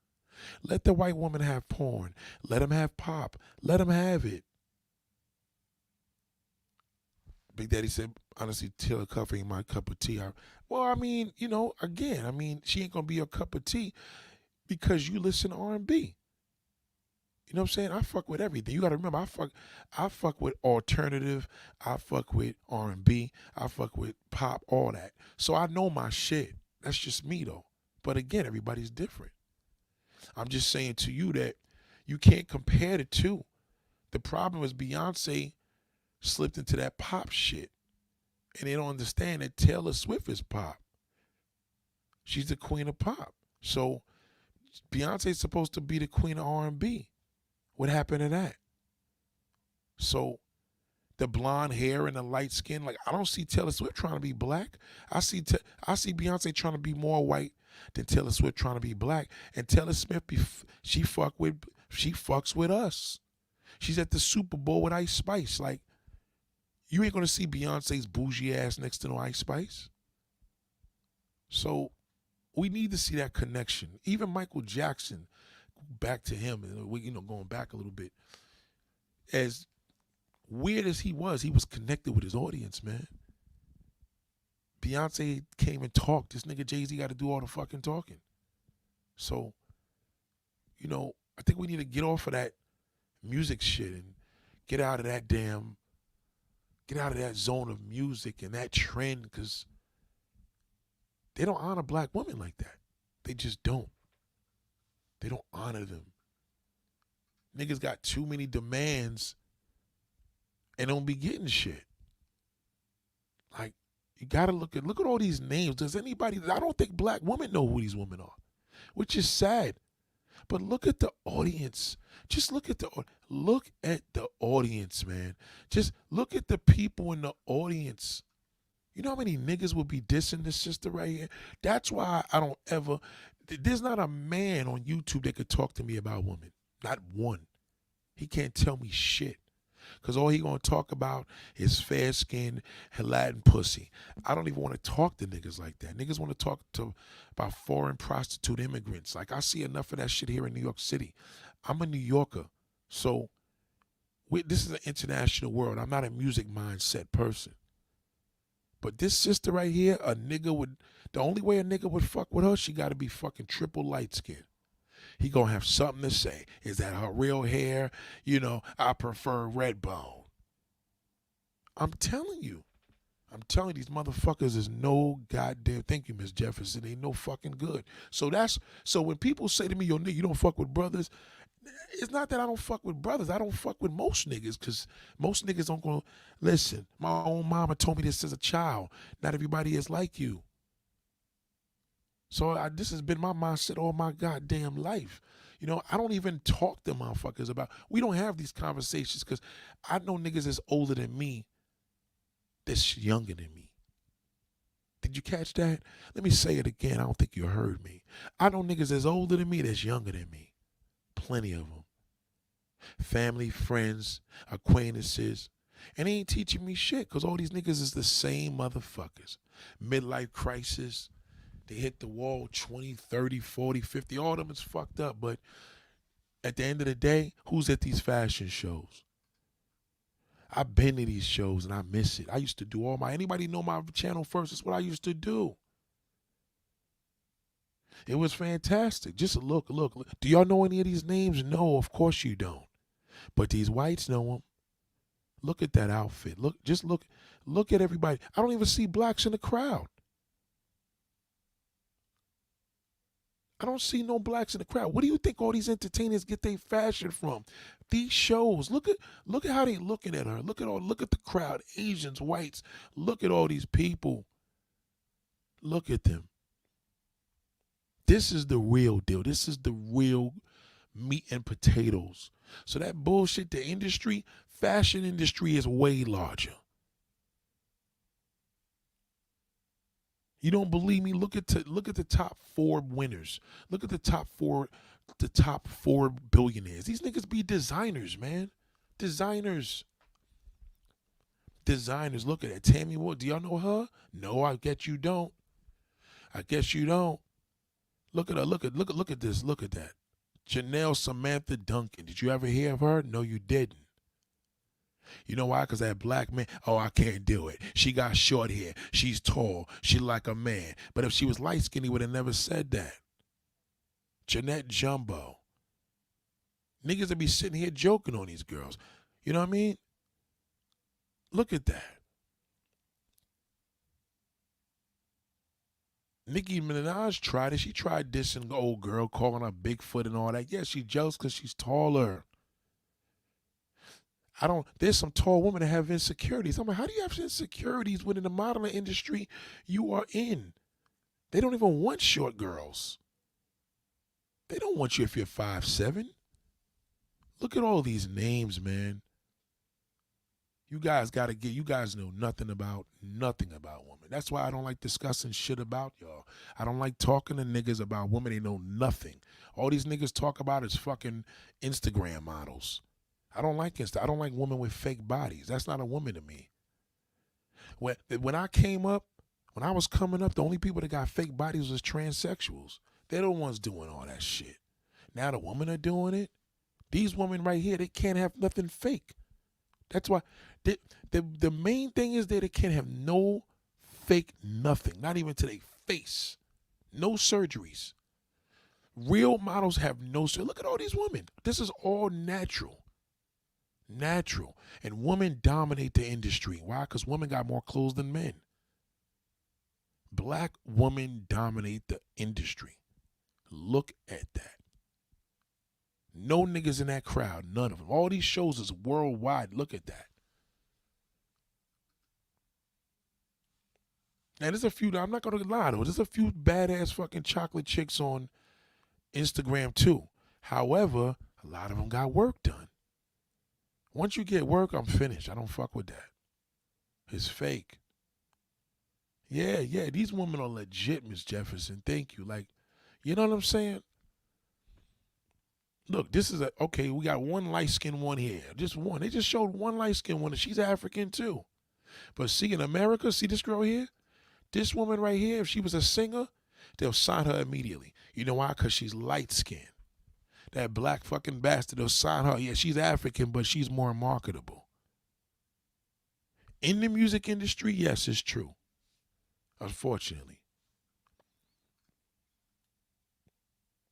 Let the white woman have porn. Let them have pop. Let them have it. Big Daddy said, honestly, Taylor Cuff ain't my cup of tea. Well, I mean, again, she ain't going to be your cup of tea because you listen to R&B. You know what I'm saying? I fuck with everything. You got to remember, I fuck with alternative. I fuck with R&B. I fuck with pop, all that. So I know my shit. That's just me, though. But again, everybody's different. I'm just saying to you that you can't compare the two. The problem is Beyonce slipped into that pop shit, and they don't understand that Taylor Swift is pop. She's the queen of pop. So Beyonce's supposed to be the queen of R&B. What happened to that? So the blonde hair and the light skin, like I don't see Taylor Swift trying to be black. I see Beyonce trying to be more white than Taylor Swift trying to be black. And Taylor Swift, she fucks with us. She's at the Super Bowl with Ice Spice. Like, you ain't gonna see Beyonce's bougie ass next to no Ice Spice. So we need to see that connection. Even Michael Jackson, back to him, going back a little bit. As weird as he was connected with his audience, man. Beyonce came and talked. This nigga Jay-Z got to do all the fucking talking. So, I think we need to get off of that music shit and get out of that zone of music and that trend, because they don't honor black women like that. They just don't. They don't honor them. Niggas got too many demands and don't be getting shit. Like, you gotta look at all these names. Does anybody? I don't think black women know who these women are, which is sad. But look at the audience. Just look at the audience, man. Just look at the people in the audience. You know how many niggas would be dissing this sister right here? That's why I don't ever. There's not a man on YouTube that could talk to me about women. Not one. He can't tell me shit. Because all he going to talk about is fair skin and Latin pussy. I don't even want to talk to niggas like that. Niggas want to talk about foreign prostitute immigrants. Like, I see enough of that shit here in New York City. I'm a New Yorker. So this is an international world. I'm not a music mindset person. But this sister right here, the only way a nigga would fuck with her, she got to be fucking triple light skin. He gonna have something to say. Is that her real hair? I prefer red bone. I'm telling you, these motherfuckers is no goddamn. Thank you, Miss Jefferson. Ain't no fucking good. So when people say to me, yo, nigga, you don't fuck with brothers. It's not that I don't fuck with brothers. I don't fuck with most niggas, because most niggas don't gonna listen. My own mama told me this as a child. Not everybody is like you. So this has been my mindset all my goddamn life. I don't even talk to motherfuckers about. We don't have these conversations because I know niggas that's older than me that's younger than me. Did you catch that? Let me say it again. I don't think you heard me. I know niggas that's older than me that's younger than me. Plenty of them. Family, friends, acquaintances. And they ain't teaching me shit because all these niggas is the same motherfuckers. Midlife crisis. They hit the wall 20, 30, 40, 50. All of them is fucked up. But at the end of the day, who's at these fashion shows? I've been to these shows and I miss it. I used to do anybody know my channel first? That's what I used to do. It was fantastic. Just look. Do y'all know any of these names? No, of course you don't. But these whites know them. Look at that outfit. Look at everybody. I don't even see blacks in the crowd. I don't see no blacks in the crowd. What do you think all these entertainers get their fashion from? These shows. Look at how they looking at her. Look at the crowd. Asians, whites. Look at all these people. Look at them. This is the real deal. This is the real meat and potatoes. So that bullshit, the industry, fashion industry is way larger. You don't believe me? Look at the top 4 winners. Look at the top four billionaires. These niggas be designers, man. Designers. Look at that. Tammy Wood. Do y'all know her? No, I guess you don't. Look at her. Look at this. Look at that. Janelle Samantha Duncan. Did you ever hear of her? No, you didn't. You know why? Because that black man, I can't do it. She got short hair. She's tall. She like a man. But if she was light-skinned, he would have never said that. Jeanette Jumbo. Niggas would be sitting here joking on these girls. You know what I mean? Look at that. Nicki Minaj tried it. She tried dissing the old girl, calling her Bigfoot and all that. Yeah, she's jealous because she's taller. There's some tall women that have insecurities. I'm like, how do you have insecurities within the modeling industry you are in? They don't even want short girls. They don't want you if you're 5'7". Look at all these names, man. You guys you guys know nothing about women. That's why I don't like discussing shit about y'all. I don't like talking to niggas about women. They know nothing. All these niggas talk about is fucking Instagram models. I don't like I don't like women with fake bodies. That's not a woman to me. When I came up, when I was coming up, the only people that got fake bodies was transsexuals. They're the ones doing all that shit. Now the women are doing it. These women right here, they can't have nothing fake. That's why the main thing is that they can't have no fake nothing, not even to their face. No surgeries. Real models have no surgery. Look at all these women. This is all natural. Natural. And women dominate the industry. Why? Because women got more clothes than men. Black women dominate the industry. Look at that. No niggas in that crowd. None of them. All these shows is worldwide. Look at that. And there's a few, I'm not going to lie though, there's a few badass fucking chocolate chicks on Instagram too. However, a lot of them got work done. Once you get work, I'm finished. I don't fuck with that. It's fake. Yeah, these women are legit, Miss Jefferson. Thank you. Like, you know what I'm saying? Look, this is okay, we got one light-skinned one here. Just one. They just showed one light-skinned one, and she's African too. But see, in America, see this girl here? This woman right here, if she was a singer, they'll sign her immediately. You know why? Because she's light-skinned. That black fucking bastard, they'll sign her. Yeah, she's African, but she's more marketable. In the music industry, yes, it's true. Unfortunately.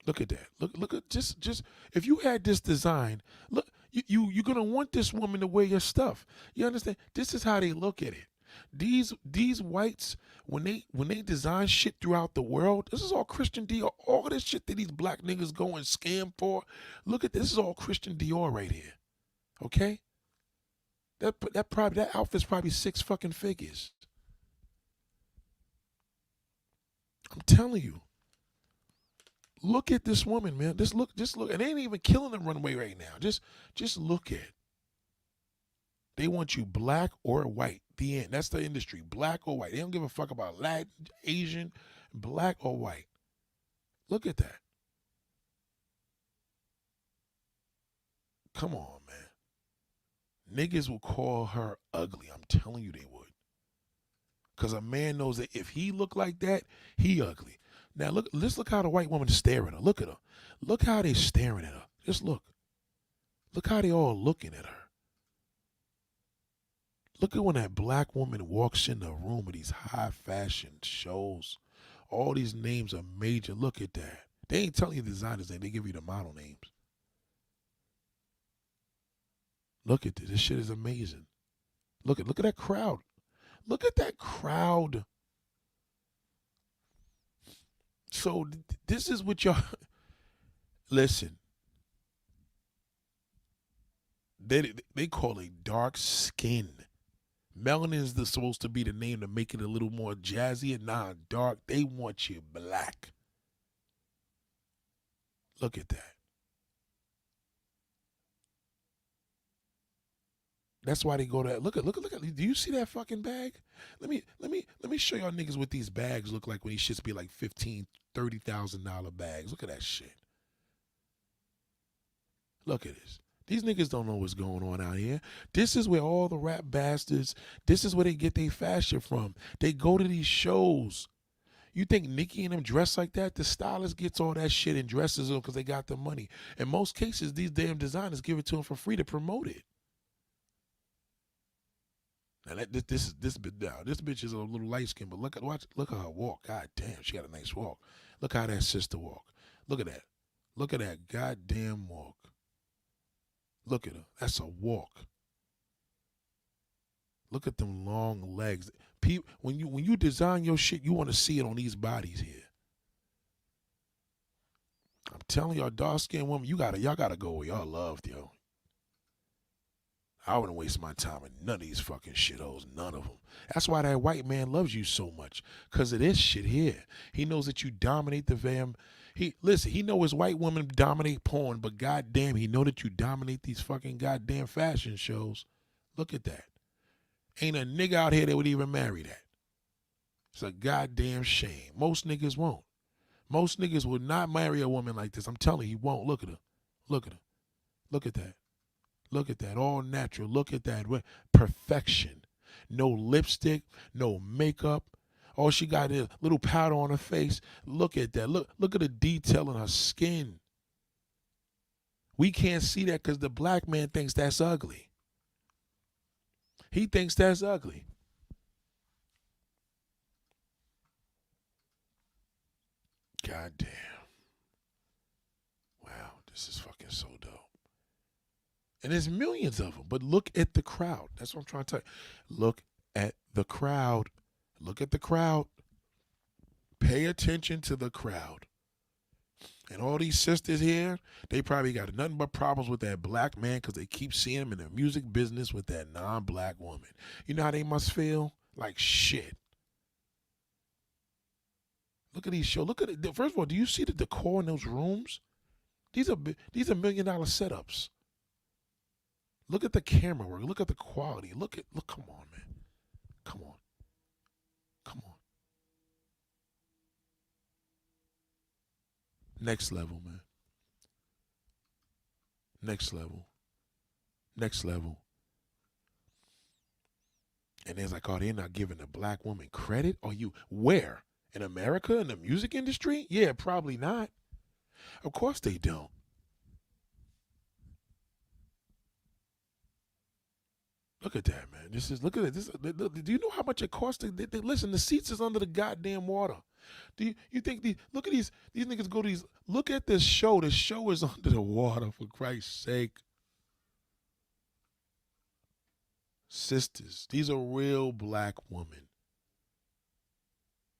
Look at that. Look at just if you had this design, look, you're gonna want this woman to wear your stuff. You understand? This is how they look at it. These whites, when they design shit throughout the world, this is all Christian Dior. All this shit that these black niggas go and scam for. Look at this is all Christian Dior right here. Okay? That outfit's probably 6 fucking figures. I'm telling you. Look at this woman, man. Just look. It ain't even killing the runway right now. Just look at it. They want you black or white. The end. That's the industry. Black or white. They don't give a fuck about Latin, Asian, black or white. Look at that. Come on, man. Niggas will call her ugly. I'm telling you they would. Because a man knows that if he look like that, he ugly. Now let's look how the white woman is staring at her. Look at her. Look how they staring at her. Just look. Look how they all looking at her. Look at when that black woman walks in the room of these high fashion shows. All these names are major. Look at that. They ain't telling you the designers name. They give you the model names. Look at this. This shit is amazing. Look at that crowd. Look at that crowd. So this is what y'all listen. They call it dark skin. Melanin is supposed to be the name to make it a little more jazzy and not dark. They want you black. Look at that. That's why they go to look at. Do you see that fucking bag? Let me show y'all niggas what these bags look like when these shits be like $15,000-$30,000 bags. Look at that shit. Look at this. These niggas don't know what's going on out here. This is where all the rap bastards, this is where they get their fashion from. They go to these shows. You think Nicki and them dress like that? The stylist gets all that shit and dresses them because they got the money. In most cases, these damn designers give it to them for free to promote it. Now this bitch is a little light skin, but look at her walk. God damn, she got a nice walk. Look how that sister walk. Look at that. Look at that goddamn walk. Look at her. That's a walk. Look at them long legs. When you design your shit, you want to see it on these bodies here. I'm telling y'all, dark-skinned women, y'all gotta go where y'all loved, yo. I wouldn't waste my time in none of these fucking shitholes. None of them. That's why that white man loves you so much. Because of this shit here. He knows that you dominate the fam. He know his white women dominate porn, but goddamn, he know that you dominate these fucking goddamn fashion shows. Look at that. Ain't a nigga out here that would even marry that. It's a goddamn shame. Most niggas won't. Most niggas would not marry a woman like this. I'm telling you, he won't. Look at her. Look at her. Look at that. Look at that. All natural. Look at that. Perfection. No lipstick, no makeup. All she got is a little powder on her face. Look at that. Look at the detail in her skin. We can't see that because the black man thinks that's ugly. He thinks that's ugly. God damn. Wow, this is fucking so dope. And there's millions of them. But look at the crowd. That's what I'm trying to tell you. Look at the crowd. Look at the crowd. Pay attention to the crowd. And all these sisters here, they probably got nothing but problems with that black man because they keep seeing him in the music business with that non-black woman. You know how they must feel? Like shit. Look at these shows. Look at it. First of all, do you see the decor in those rooms? These are $1 million setups. Look at the camera work. Look at the quality. Look, come on, man. Come on. Come on. Next level, man. Next level. Next level. And it's like, oh, they're not giving the black woman credit? Are you where? In America, in the music industry? Yeah, probably not. Of course they don't. Look at that, man. Look at it. Do you know how much it costs? Listen, the seats is under the goddamn water. Do you think look at these niggas go to these, look at this show. The show is under the water, for Christ's sake. Sisters, these are real black women.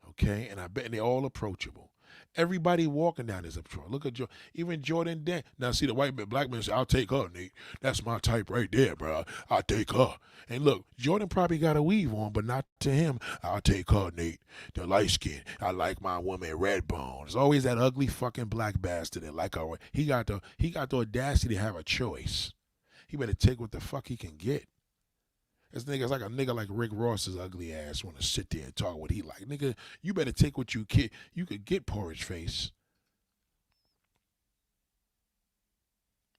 Okay, and I bet they're all approachable. Everybody walking down is approachable. Look at even Jordan Dan. Now see the black man say, "I'll take her, Nate. That's my type right there, bro. I'll take her." And look, Jordan probably got a weave on, but not to him. "I'll take her, Nate. The light skin. I like my woman red bone." There's always that ugly fucking black bastard that like her. He got the audacity to have a choice. He better take what the fuck he can get. This nigga's like a nigga like Rick Ross's ugly ass want to sit there and talk what he like. Nigga, you better take what you get. You could get porridge face.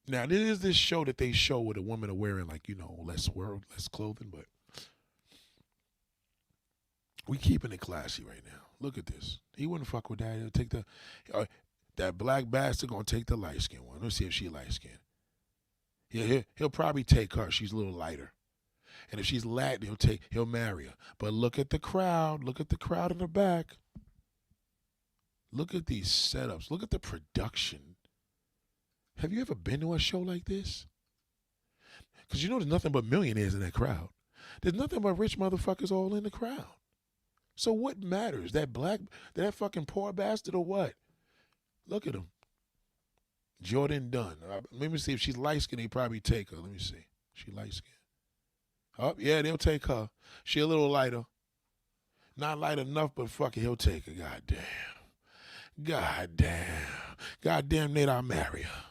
Now, there is this show that they show where the women are wearing like, less clothing, but we keeping it classy right now. Look at this. He wouldn't fuck with that. He'll take that black bastard gonna take the light skin one. Let's see if she light skin. Yeah, he'll probably take her. She's a little lighter. And if she's Latin, he'll marry her. But look at the crowd. Look at the crowd in the back. Look at these setups. Look at the production. Have you ever been to a show like this? Because there's nothing but millionaires in that crowd. There's nothing but rich motherfuckers all in the crowd. So what matters? That fucking poor bastard or what? Look at him. Jordan Dunn. Let me see if she's light-skinned. They probably take her. Let me see. She light-skinned. Oh, yeah, they'll take her. She a little lighter. Not light enough, but fuck it, he'll take her. God damn, Nate, I'll marry her.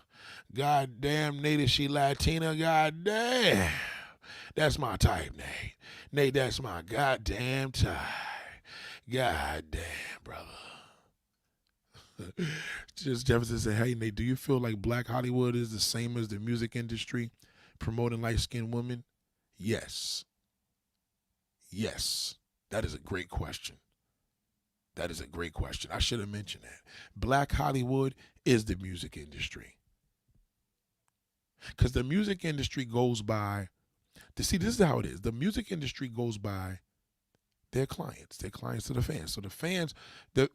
God damn, Nate, is she Latina? God damn. That's my type, Nate. Nate, that's my goddamn type. God damn, brother. Just Jefferson said, hey, Nate, do you feel like Black Hollywood is the same as the music industry promoting light-skinned women? Yes. That is a great question. I should have mentioned that. Black Hollywood is the music industry. Because the music industry goes by, this is how it is. The music industry goes by their clients. Their clients are the fans. So the fans,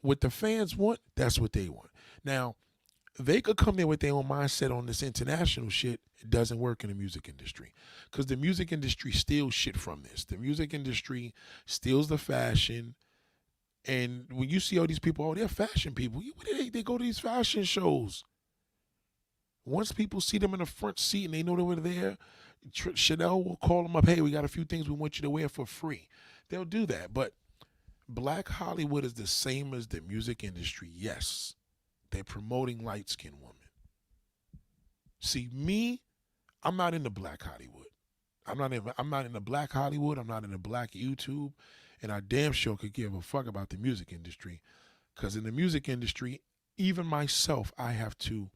what the fans want, that's what they want. Now, they could come there with their own mindset on this international shit. It doesn't work in the music industry because the music industry steals shit from this. The music industry steals the fashion. And when you see all these people, they're fashion people. They go to these fashion shows. Once people see them in the front seat and they know they were there, Chanel will call them up. Hey, we got a few things we want you to wear for free. They'll do that. But Black Hollywood is the same as the music industry. Yes. they're promoting light-skinned women. See, me, I'm not into black Hollywood. I'm not in the black Hollywood. I'm not in the black YouTube, and I damn sure could give a fuck about the music industry. Because in the music industry, even myself, I have to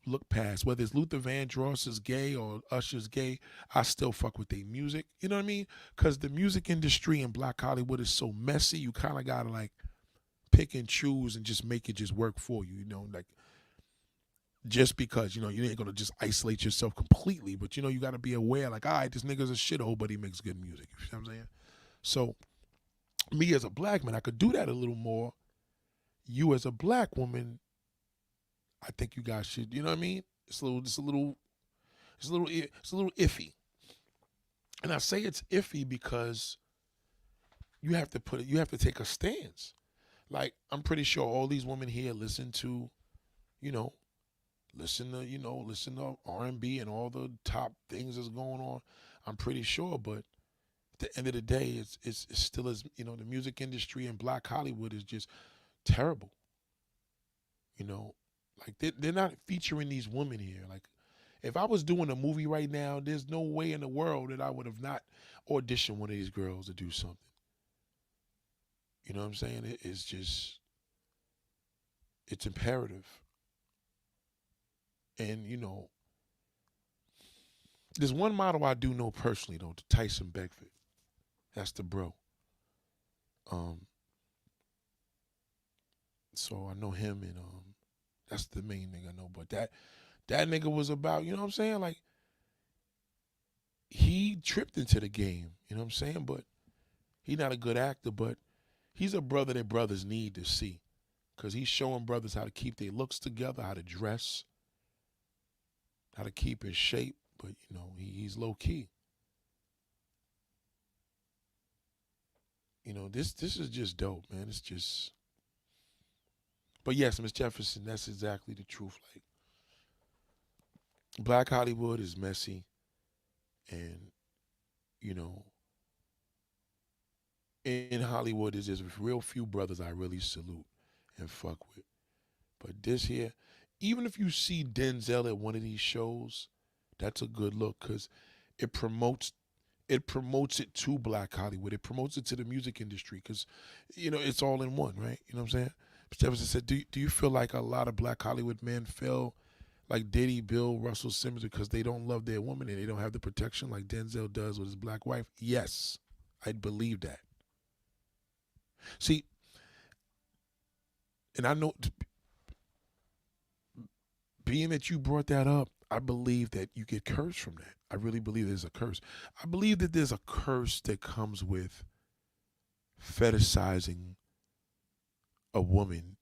look past whether it's Luther Vandross is gay or Usher's gay. I still fuck with their music. You know what I mean? Because the music industry in black Hollywood is so messy. You kind of gotta like pick and choose and just make it just work for you. You know, like just because you ain't gonna just isolate yourself completely, but you got to be aware. Like, all right, this nigga's a shithole, but he makes good music. You know what I'm saying? So me as a black man, I could do that a little more. You as a black woman, I think you guys should. You know what I mean? It's a little iffy. And I say it's iffy because you have to take a stance. Like, I'm pretty sure all these women here listen to, listen to R&B and all the top things that's going on. I'm pretty sure, but at the end of the day, it's still as the music industry in black Hollywood is just terrible. Like they're not featuring these women here. Like, if I was doing a movie right now, there's no way in the world that I would have not auditioned one of these girls to do something. You know what I'm saying? It's imperative. And, there's one model I do know personally, though, Tyson Beckford. That's the bro. So I know him, and that's the main nigga I know. But that nigga was about, you know what I'm saying? Like, he tripped into the game, you know what I'm saying? But he's not a good actor, but he's a brother that brothers need to see. Because he's showing brothers how to keep their looks together, how to dress, how to keep in shape. But, he's low key. This is just dope, man. It's just. But yes, Miss Jefferson, that's exactly the truth. Like, black Hollywood is messy, and in Hollywood there's just real few brothers I really salute and fuck with. But this here, even if you see Denzel at one of these shows, that's a good look because it promotes it to black Hollywood. It promotes it to the music industry because, it's all in one, right? You know what I'm saying? Mr. Jefferson said, do you feel like a lot of black Hollywood men feel like Diddy, Bill, Russell Simmons because they don't love their woman and they don't have the protection like Denzel does with his black wife? Yes, I'd believe that. See, and I know, being that you brought that up, I believe that you get cursed from that. I really believe there's a curse. I believe that there's a curse that comes with fetishizing a woman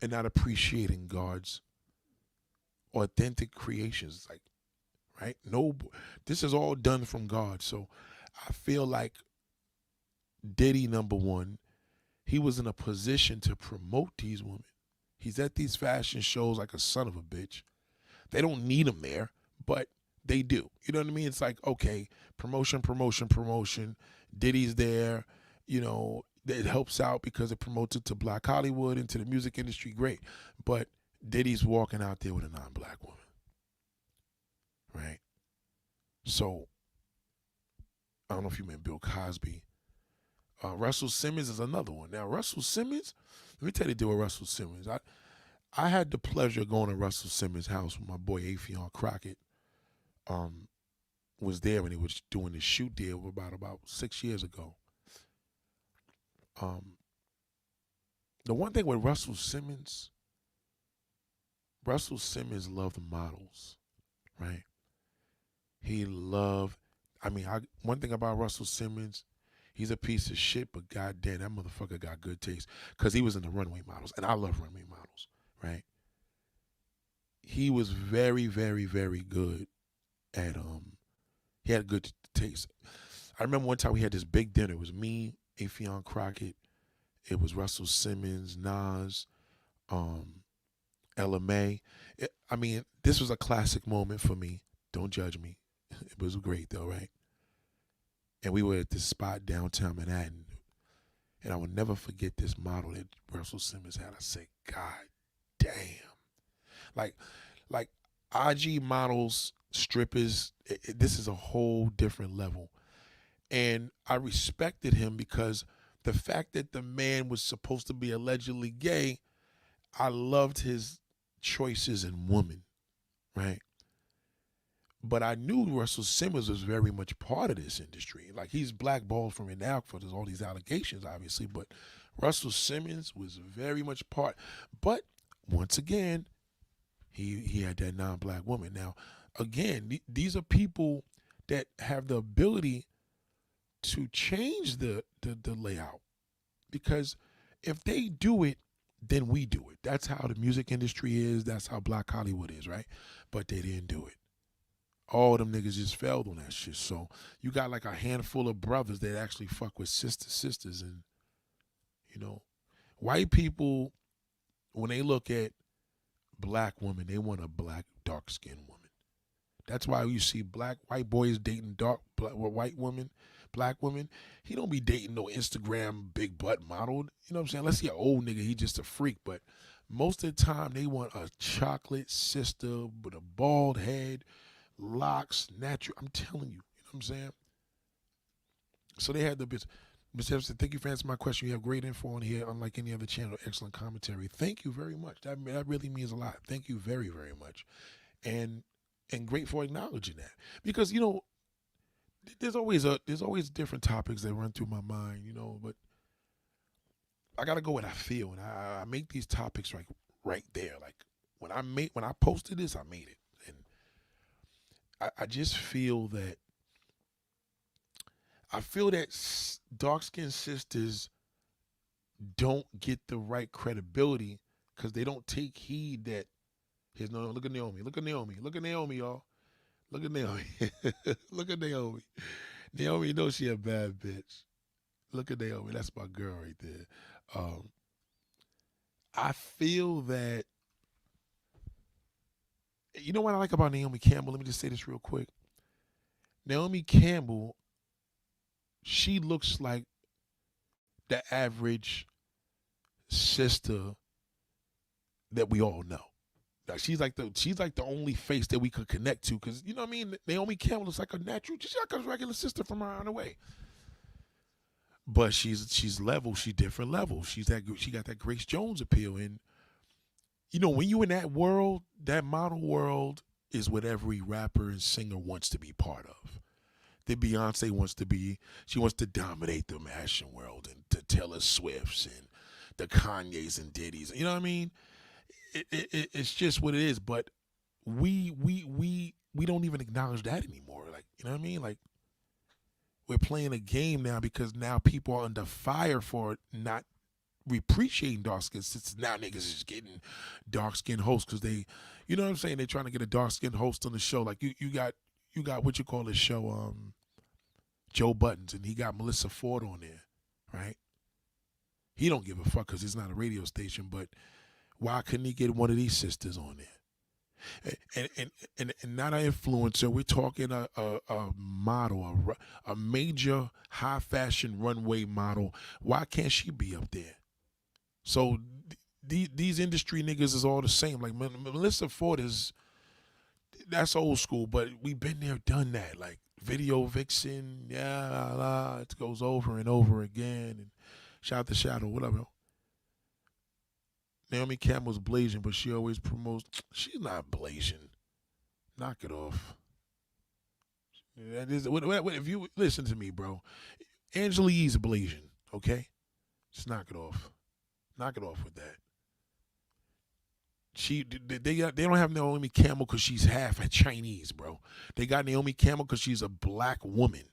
and not appreciating God's authentic creations. Like, right? No, this is all done from God. So I feel like Diddy, number one, he was in a position to promote these women. He's at these fashion shows like a son of a bitch. They don't need him there, but they do. You know what I mean? It's like, okay, promotion. Diddy's there. It helps out because it promotes it to black Hollywood and to the music industry. Great. But Diddy's walking out there with a non-black woman. Right? So, I don't know if you meant Bill Cosby. Russell Simmons is another one. Now, Russell Simmons, let me tell you the deal with Russell Simmons. I had the pleasure of going to Russell Simmons' house with my boy Afion Crockett. Was there when he was doing the shoot deal about 6 years ago. The one thing with Russell Simmons loved the models, right? He loved, one thing about Russell Simmons, he's a piece of shit, but goddamn, that motherfucker got good taste because he was in the runway models, and I love runway models, right? He was very, very, very good at, he had good taste. I remember one time we had this big dinner. It was me, Afion Crockett, it was Russell Simmons, Nas, LMA. This was a classic moment for me. Don't judge me. It was great though, right? And we were at this spot downtown Manhattan. And I will never forget this model that Russell Simmons had. I said, God damn. Like, like IG models, strippers, this is a whole different level. And I respected him because the fact that the man was supposed to be allegedly gay, I loved his choices in women, right? But I knew Russell Simmons was very much part of this industry. Like, he's blackballed from it now for all these allegations, obviously, but Russell Simmons was very much part. But once again, he had that non-black woman. Now, again, these are people that have the ability to change the layout, because if they do it, then we do it. That's how the music industry is. That's how Black Hollywood is, right? But they didn't do it. All them niggas just failed on that shit. So you got like a handful of brothers that actually fuck with sisters, and you know, white people, when they look at black women, they want a black dark-skinned woman. That's why you see white boys dating white women, black women. He don't be dating no Instagram big butt model. You know what I'm saying? Let's see an old nigga, he just a freak. But most of the time they want a chocolate sister with a bald head, locks, natural. I'm telling you. You know what I'm saying? So they had the bitch. Ms. Epstein, thank you for answering my question. You have great info on here, unlike any other channel. Excellent commentary. Thank you very much. That really means a lot. Thank you very, very much. And great for acknowledging that. Because, you know, there's always different topics that run through my mind, you know, but I gotta go what I feel, and I make these topics right there. Like when I posted this, I made it. And I just feel that dark-skinned sisters don't get the right credibility because they don't take heed that here's no, look at Naomi, y'all. Look at Naomi. Look at Naomi. Naomi, you know she a bad bitch. Look at Naomi. That's my girl right there. I feel that, you know what I like about Naomi Campbell? Let me just say this real quick. Naomi Campbell, she looks like the average sister that we all know. Like she's like the only face that we could connect to, because you know what I mean. Naomi Campbell is like a natural, she's like a regular sister from around the way. But she's level, she's different level. She got that Grace Jones appeal, and you know when you in that world, that model world is what every rapper and singer wants to be part of. That Beyonce wants to be, she wants to dominate the fashion world, and the Taylor Swifts and the Kanyes and Diddy's. You know what I mean? It's just what it is. But we don't even acknowledge that anymore. Like, you know what I mean? Like, we're playing a game now because now people are under fire for not appreciating dark skin. Since now niggas is getting dark skin hosts because they, you know what I'm saying? They're trying to get a dark skin host on the show. Like you got what you call this show, Joe Buttons, and he got Melissa Ford on there, right? He don't give a fuck because it's not a radio station, but why couldn't he get one of these sisters on there? And not an influencer. We're talking a model, a major high fashion runway model. Why can't she be up there? So these industry niggas is all the same. Like Melissa Ford that's old school, but we've been there, done that. Like video vixen, it goes over and over again. And shout to Shadow, whatever. Naomi Campbell's blazing, but she always promotes. She's not blazing. Knock it off. That is, if you listen to me, bro, Angela Yee's blazing, okay? Just knock it off. Knock it off with that. They don't have Naomi Campbell because she's half Chinese, bro. They got Naomi Campbell because she's a black woman.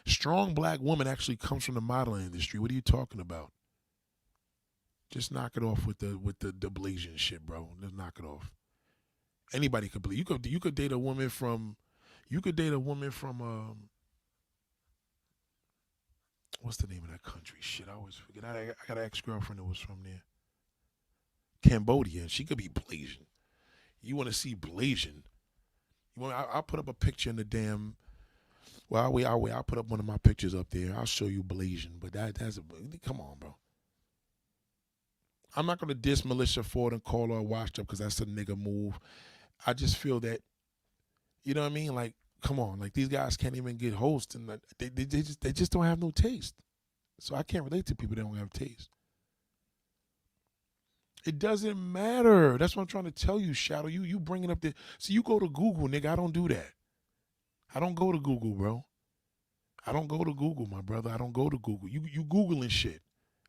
Strong black woman actually comes from the modeling industry. What are you talking about? Just knock it off with the blazing shit, bro. Just knock it off. Anybody could believe. You could date a woman from what's the name of that country? Shit, I always forget. I got an ex-girlfriend that was from there. Cambodia, and she could be blazing. You want to see blazing? I'll put up a picture in the damn. Well, I'll put up one of my pictures up there. I'll show you blazing. But that's come on, bro. I'm not gonna diss Militia Ford and call her washed up because that's a nigga move. I just feel that, you know what I mean? Like, come on, like these guys can't even get hosts, and they just don't have no taste. So I can't relate to people that don't have taste. It doesn't matter. That's what I'm trying to tell you, Shadow. You bringing up the, see, you go to Google, nigga. I don't do that. I don't go to Google, bro. I don't go to Google, my brother. I don't go to Google. You Googling shit.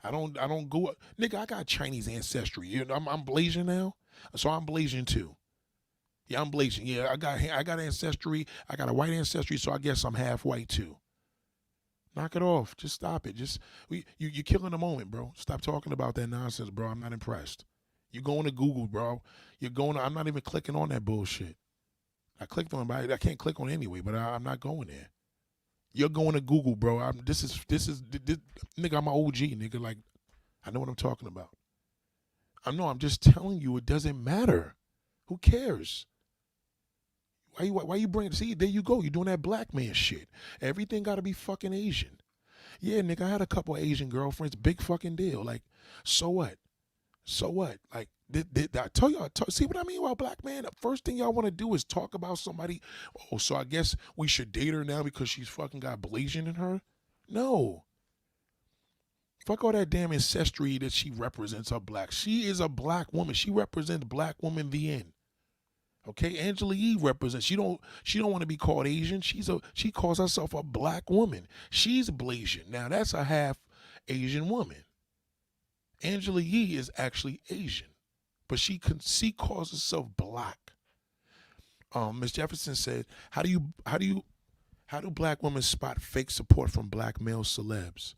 I don't go, nigga. I got Chinese ancestry. You know, I'm Blasian now, so I'm Blasian too. Yeah, I'm Blasian. Yeah, I got ancestry. I got a white ancestry, so I guess I'm half white too. Knock it off. Just stop it. You're killing the moment, bro. Stop talking about that nonsense, bro. I'm not impressed. You're going to Google, bro. I'm not even clicking on that bullshit. I clicked on it, but I can't click on it anyway, but I'm not going there. You're going to Google, bro. This is nigga, I'm an OG, nigga. Like, I know what I'm talking about. I'm just telling you it doesn't matter. Who cares? Why you bring, see, there you go. You're doing that black man shit. Everything got to be fucking Asian. Yeah, nigga, I had a couple of Asian girlfriends. Big fucking deal. Like, so what? So what? Like, I tell y'all, see what I mean about black man? The first thing y'all want to do is talk about somebody. Oh, so I guess we should date her now because she's fucking got Blasian in her? No. Fuck all that damn ancestry that she represents her black. She is a black woman. She represents black woman, the end. Okay, Angela Yee represents. She don't want to be called Asian. She calls herself a black woman. She's Blasian. Now that's a half Asian woman. Angela Yee is actually Asian, but she calls herself black. Miss Jefferson said, "How do black women spot fake support from black male celebs?"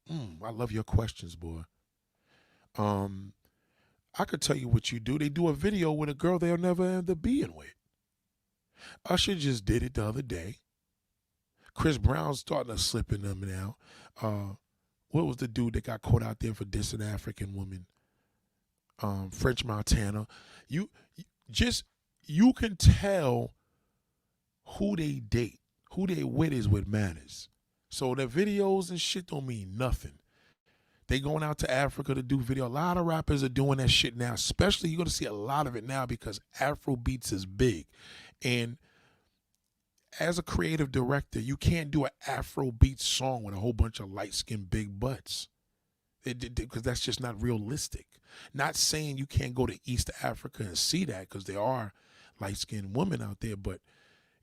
I love your questions, boy. I could tell you what you do. They do a video with a girl they'll never end up being with. Usher just did it the other day. Chris Brown's starting to slip in them now. What was the dude that got caught out there for dissing African women? French Montana. You can tell who they date, who they with is what matters. So the videos and shit don't mean nothing. They going out to Africa to do video. A lot of rappers are doing that shit now. Especially, you're going to see a lot of it now because Afro beats is big. And as a creative director, you can't do an Afro beat song with a whole bunch of light-skinned big butts. Because that's just not realistic. Not saying you can't go to East Africa and see that because there are light-skinned women out there. But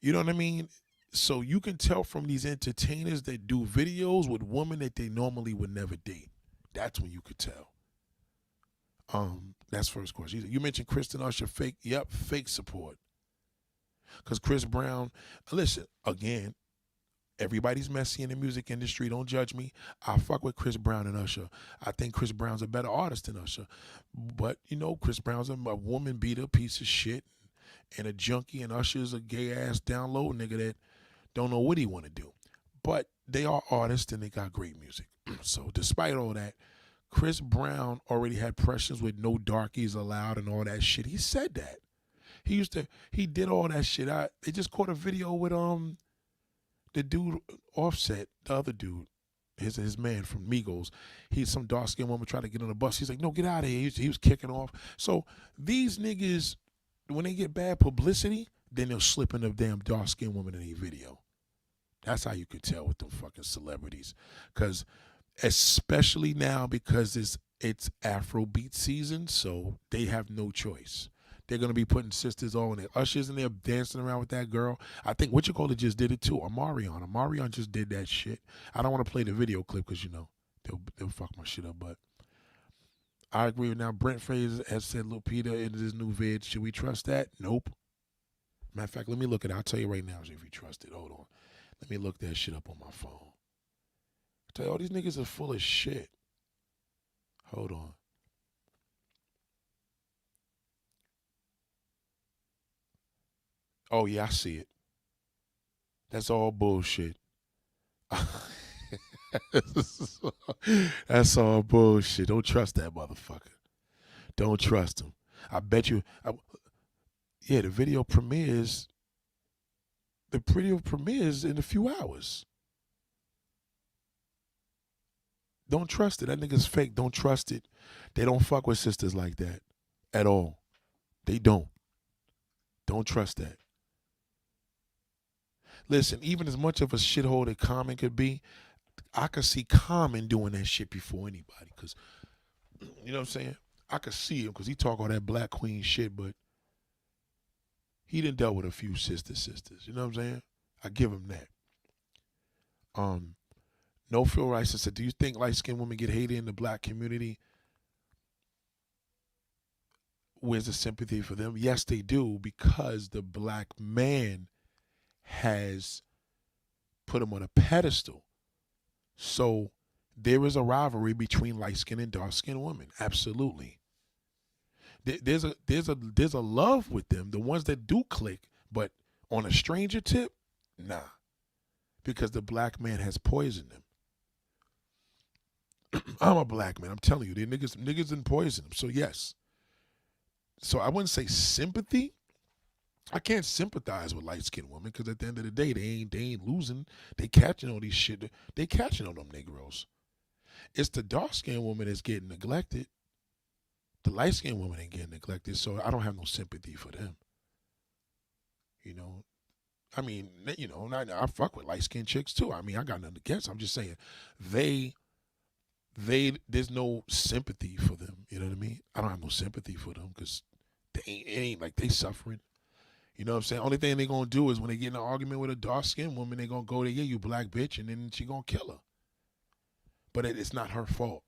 you know what I mean? So you can tell from these entertainers that do videos with women that they normally would never date. That's when you could tell. That's first question. You mentioned Kristen Usher, fake. Yep, fake support. Because Chris Brown, listen, again, everybody's messy in the music industry. Don't judge me. I fuck with Chris Brown and Usher. I think Chris Brown's a better artist than Usher. But, Chris Brown's a woman beater, piece of shit, and a junkie, and Usher's a gay-ass down low nigga that don't know what he want to do. But they are artists and they got great music. So despite all that, Chris Brown already had pressures with no darkies allowed and all that shit. He said that. He did all that shit. They just caught a video with the dude Offset, the other dude, his man from Migos. He's some dark-skinned woman trying to get on the bus. He's like, no, get out of here. He was kicking off. So these niggas, when they get bad publicity, then they'll slip in a damn dark-skinned woman in a video. That's how you could tell with them fucking celebrities. Because especially now because it's Afrobeat season, so they have no choice. They're going to be putting sisters all in there. Usher's in there dancing around with that girl. I think just did it too. Omarion just did that shit. I don't want to play the video clip because, they'll fuck my shit up. But I agree with now. Brent Fraser has said Lupita in his new vid. Should we trust that? Nope. Matter of fact, let me look it. I'll tell you right now if you trust it. Hold on. Let me look that shit up on my phone. I tell you, all these niggas are full of shit. Hold on. Oh, yeah, I see it. That's all bullshit. That's all bullshit. Don't trust that motherfucker. Don't trust him. I bet you. The video premieres. The video premieres in a few hours. Don't trust it. That nigga's fake. Don't trust it. They don't fuck with sisters like that at all. They don't. Don't trust that. Listen, even as much of a shithole that Common could be, I could see Common doing that shit before anybody. Because, you know what I'm saying? I could see him because he talk all that Black Queen shit, but he done dealt with a few sisters. You know what I'm saying? I give him that. No Phil Rice said, do you think light-skinned women get hated in the black community? Where's the sympathy for them? Yes, they do, because the black man has put them on a pedestal. So there is a rivalry between light-skinned and dark-skinned women. Absolutely. There's a love with them, the ones that do click, but on a stranger tip, nah. Because the black man has poisoned them. I'm a black man. I'm telling you, they niggas didn't poison them. So yes. So I wouldn't say sympathy. I can't sympathize with light-skinned women because at the end of the day, they ain't losing. They catching all these shit. They catching on them Negroes. It's the dark-skinned woman that's getting neglected. The light-skinned woman ain't getting neglected, so I don't have no sympathy for them. You know, I mean, you know, I fuck with light-skinned chicks too. I mean, I got nothing against. I'm just saying, there's no sympathy for them. You know what I mean? I don't have no sympathy for them because it ain't like they suffering. You know what I'm saying? Only thing they gonna do is when they get in an argument with a dark-skinned woman, they gonna go there, yeah, you black bitch, and then she gonna kill her. But it's not her fault.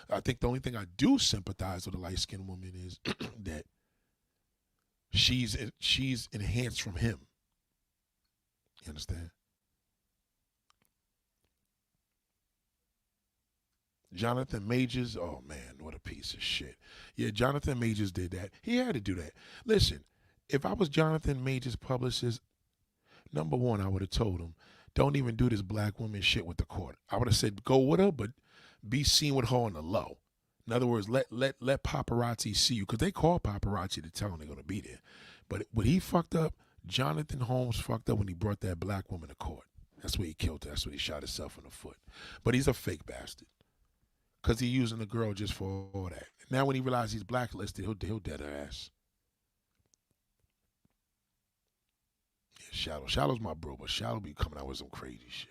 I think the only thing I do sympathize with a light-skinned woman is that she's enhanced from him. You understand? Jonathan Majors, oh man, what a piece of shit. Yeah, Jonathan Majors did that. He had to do that. Listen, if I was Jonathan Majors' publicist, number one, I would have told him, don't even do this black woman shit with the court. I would have said, go with her, but be seen with her on the low. In other words, let paparazzi see you, because they call paparazzi to tell them they're going to be there. But when he fucked up, Jonathan Holmes fucked up when he brought that black woman to court. That's where he killed her. That's where he shot himself in the foot. But he's a fake bastard. Because he's using the girl just for all that. Now when he realizes he's blacklisted, he'll dead her ass. Yeah, Shallow. Shallow's my bro, but Shallow be coming out with some crazy shit.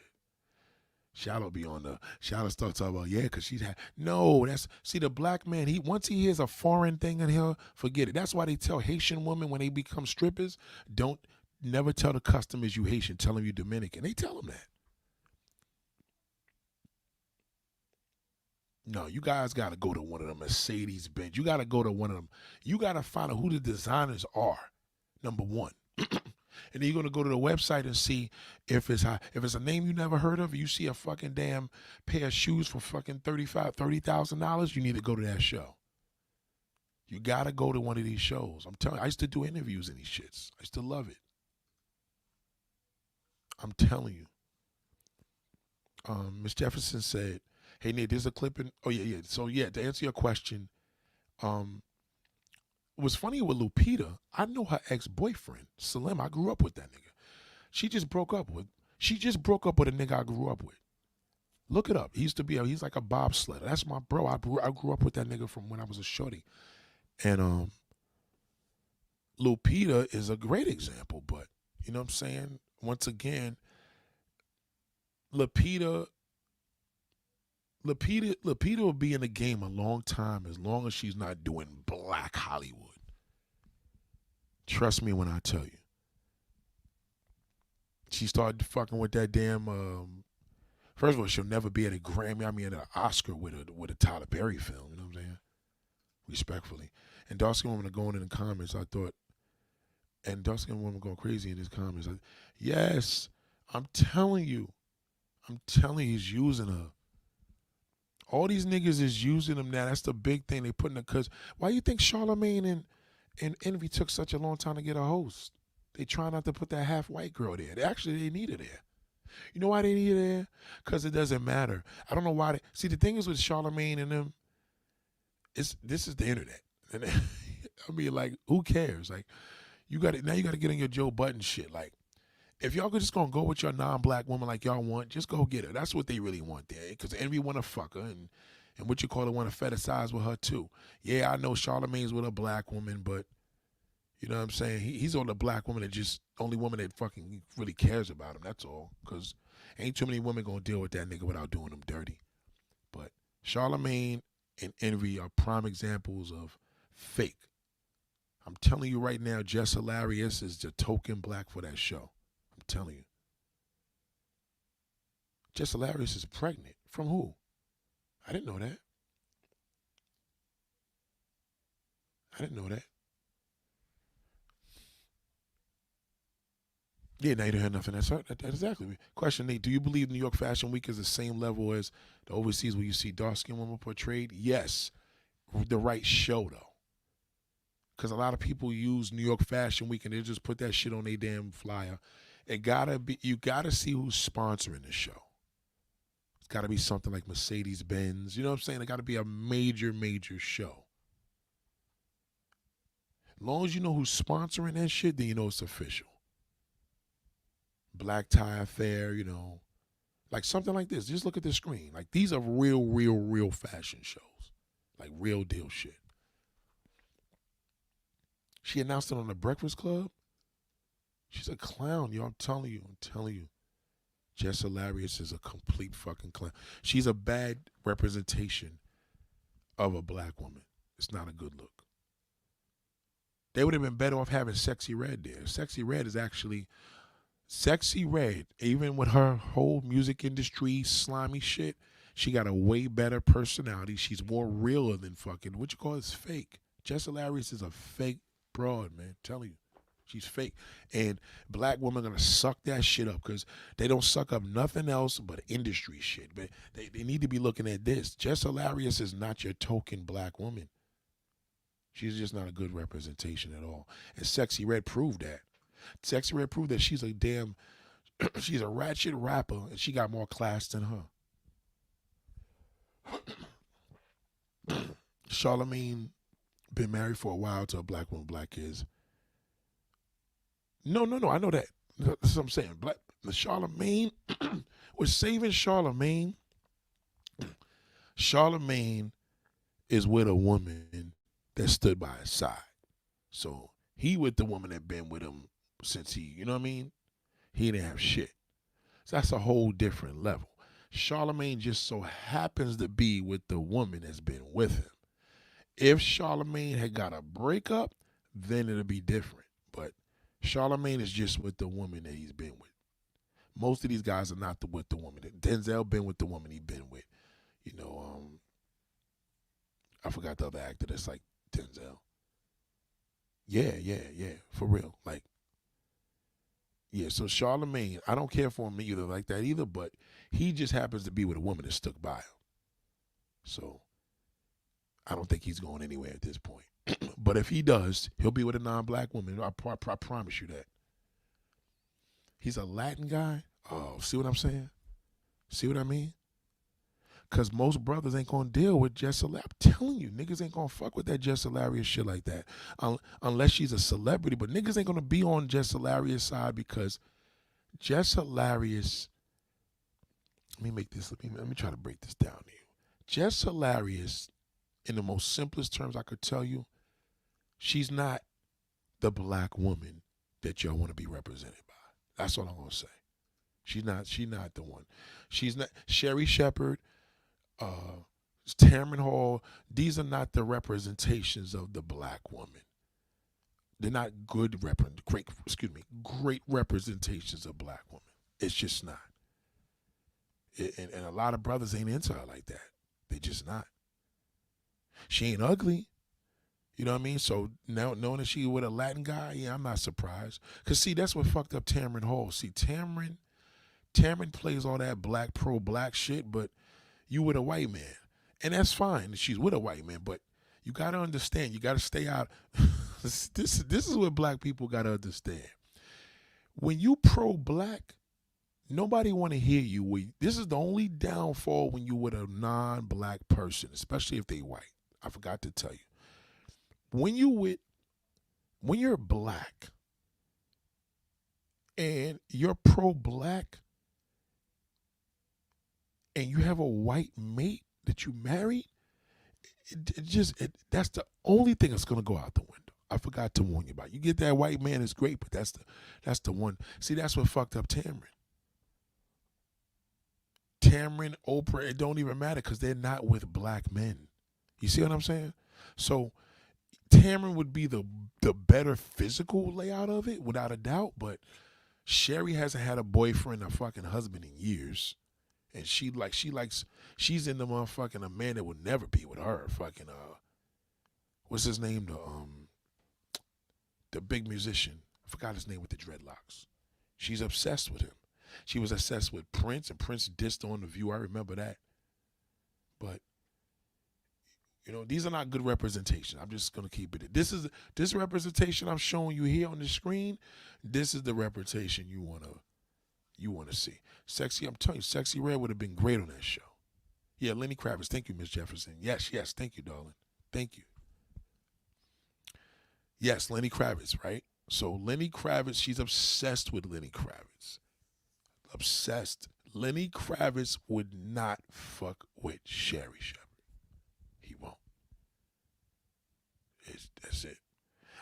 Shallow be on the, Shallow starts talking about, yeah, because she's had, no, see the black man, once he hears a foreign thing in here, forget it. That's why they tell Haitian women when they become strippers, never tell the customers you Haitian, tell them you Dominican. They tell them that. No, you guys got to go to one of the Mercedes Benz. You got to go to one of them. You got to find out who the designers are, number one. And then you're going to go to the website and see if it's a name you never heard of, you see a fucking damn pair of shoes for fucking $30,000, you need to go to that show. You got to go to one of these shows. I'm telling you, I used to do interviews in these shits. I used to love it. I'm telling you. Miss Jefferson said, hey, Nate, there's a clip in, oh, yeah. So, yeah, to answer your question, what's funny with Lupita, I know her ex-boyfriend, Salim. I grew up with that nigga. She just broke up with a nigga I grew up with. Look it up. He's like a bobsledder. That's my bro. I grew up with that nigga from when I was a shorty. And Lupita is a great example, but you know what I'm saying? Once again, Lupita will be in the game a long time as long as she's not doing black Hollywood. Trust me when I tell you. She started fucking with that damn, first of all, she'll never be at a Grammy, at an Oscar with a Tyler Perry film, you know what I'm saying? Respectfully. And dark-skinned women are going in the comments, I thought, and dark-skinned women going crazy in his comments. Yes, I'm telling you, he's using her. All these niggas is using them now. That's the big thing they put in the, because why you think Charlamagne and Envy took such a long time to get a host? They try not to put that half-white girl there. They need her there. You know why they need her there? Because it doesn't matter. I don't know why. See, the thing is with Charlamagne and them, this is the internet. And I mean, like, who cares? Like, you got to get on your Joe Budden shit. Like, If y'all just gonna go with your non-black woman like y'all want, just go get her. That's what they really want there. Because Envy want to fuck her, and what you call it, want to fetishize with her too. Yeah, I know Charlemagne's with a black woman, but you know what I'm saying? He's on the black woman that just only woman that fucking really cares about him. That's all. Because ain't too many women gonna deal with that nigga without doing him dirty. But Charlemagne and Envy are prime examples of fake. I'm telling you right now, Jess Hilarious is the token black for that show. I'm telling you. Jess Hilarious is pregnant. From who? I didn't know that. I didn't know that. Yeah, now you don't have nothing. That's right. That's exactly. Question 8. Do you believe New York Fashion Week is the same level as the overseas where you see dark-skinned women portrayed? Yes. The right show, though. Because a lot of people use New York Fashion Week and they just put that shit on their damn flyer. You gotta see who's sponsoring the show. It's gotta be something like Mercedes-Benz. You know what I'm saying? It gotta be a major, major show. As long as you know who's sponsoring that shit, then you know it's official. Black Tie Affair, you know. Like something like this. Just look at the screen. Like these are real, real, real fashion shows. Like real deal shit. She announced it on the Breakfast Club. She's a clown, yo. I'm telling you. Jess Hilarious is a complete fucking clown. She's a bad representation of a black woman. It's not a good look. They would have been better off having Sexy Red there. Sexy Red, even with her whole music industry slimy shit, she got a way better personality. She's more realer than fucking, what you call it's fake. Jess Hilarious is a fake broad, man. I'm telling you. She's fake. And black women are going to suck that shit up because they don't suck up nothing else but industry shit. But they need to be looking at this. Jess Hilarious is not your token black woman. She's just not a good representation at all. And Sexy Red proved that. Sexy Red proved that she's a damn, she's a ratchet rapper and she got more class than her. Charlemagne been married for a while to a black woman, black kids. No, I know that. That's what I'm saying. Charlemagne was saving Charlemagne. Charlemagne is with a woman that stood by his side. So he with the woman that been with him since you know what I mean? He didn't have shit. So that's a whole different level. Charlemagne just so happens to be with the woman that's been with him. If Charlemagne had got a breakup, then it'll be different. But Charlemagne is just with the woman that he's been with. Most of these guys are not with the woman. Denzel been with the woman he been with. You know, I forgot the other actor that's like Denzel. Yeah, for real. Like, yeah, so Charlemagne, I don't care for him either like that either, but he just happens to be with a woman that stuck by him. So I don't think he's going anywhere at this point. But if he does, he'll be with a non-black woman. I promise you that. He's a Latin guy. Oh, see what I'm saying? See what I mean? Because most brothers ain't going to deal with Jess Hilarious. I'm telling you, niggas ain't going to fuck with that Jess Hilarious shit like that. Unless she's a celebrity. But niggas ain't going to be on Jess Hilarious' side because Jess Hilarious, let me try to break this down to you. Jess Hilarious, in the most simplest terms I could tell you, she's not the black woman that y'all want to be represented by. That's all I'm going to say. She's not the one. She's not Sherry Shepherd, Tamron Hall. These are not the representations of the black woman. They're not great representations of black women. It's just not. And a lot of brothers ain't into her like that. They just not. She ain't ugly. You know what I mean? So now knowing that she with a Latin guy, yeah, I'm not surprised. Because, see, that's what fucked up Tamron Hall. See, Tamron plays all that black pro-black shit, but you with a white man. And that's fine. She's with a white man, but you got to understand. You got to stay out. This is what black people got to understand. When you pro-black, nobody want to hear you. This is the only downfall when you with a non-black person, especially if they white. I forgot to tell you. When you're black, and you're pro-black and you have a white mate that you married, that's the only thing that's gonna go out the window. I forgot to warn you about. You get that white man, it's great, but that's the one. See, that's what fucked up Tamron. Tamron, Oprah, it don't even matter because they're not with black men. You see what I'm saying? So Tamron would be the better physical layout of it, without a doubt. But Sherry hasn't had a boyfriend, a fucking husband in years, and she's in the motherfucking a man that would never be with her. Fucking what's his name? The big musician. I forgot his name with the dreadlocks. She's obsessed with him. She was obsessed with Prince, and Prince dissed on The View. I remember that. But these are not good representation. I'm just gonna keep it. This representation I'm showing you here on the screen. This is the representation you wanna see. Sexy, I'm telling you, Sexy Red would have been great on that show. Yeah, Lenny Kravitz. Thank you, Miss Jefferson. Yes, thank you, darling. Thank you. Yes, Lenny Kravitz, right? So Lenny Kravitz, she's obsessed with Lenny Kravitz. Obsessed. Lenny Kravitz would not fuck with Sherry Shepherd. He won't. That's it.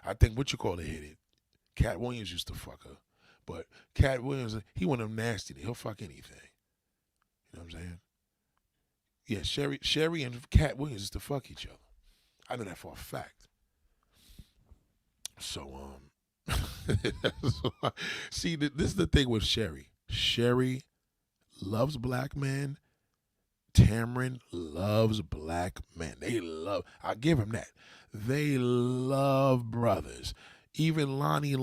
I think what you call it hit it. Cat Williams used to fuck her. But Cat Williams, he one of them nasty. He'll fuck anything. You know what I'm saying? Yeah, Sherry and Cat Williams used to fuck each other. I know that for a fact. So, see, this is the thing with Sherry. Sherry loves black men. Tamron loves black men. I give him that. They love brothers. Even Lonnie,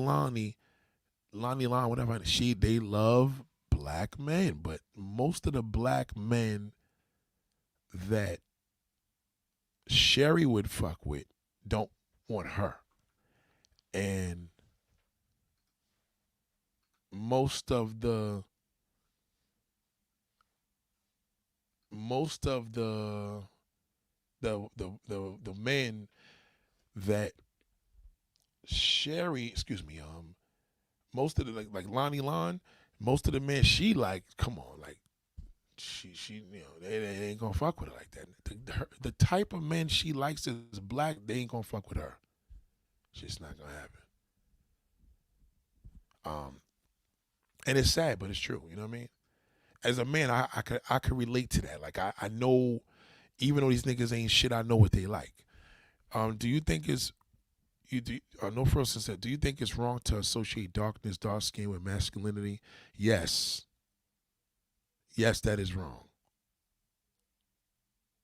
whatever, they love black men. But most of the black men that Sherry would fuck with don't want her. And most of the men that Sherry, most of the like Lonnie Lon, most of the men she like, come on, like she they ain't gonna fuck with her like that. The type of men she likes is black. They ain't gonna fuck with her. It's just not gonna happen. And it's sad, but it's true. You know what I mean? As a man, I could relate to that. Like I know, even though these niggas ain't shit, I know what they like. Do you think it's No Frozen said, do you think it's wrong to associate darkness, dark skin with masculinity? Yes. Yes, that is wrong.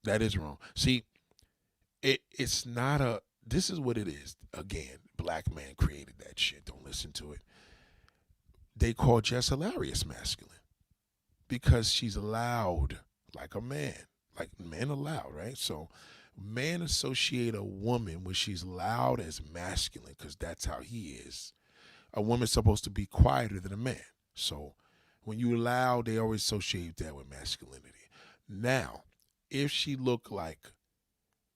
That is wrong. See, it's not a. This is what it is. Again, black man created that shit. Don't listen to it. They call Jess Hilarious masculine because she's loud like a man. Like men are loud, right? So men associate a woman when she's loud as masculine because that's how he is. A woman's supposed to be quieter than a man. So when you're loud, they always associate that with masculinity. Now, if she looked like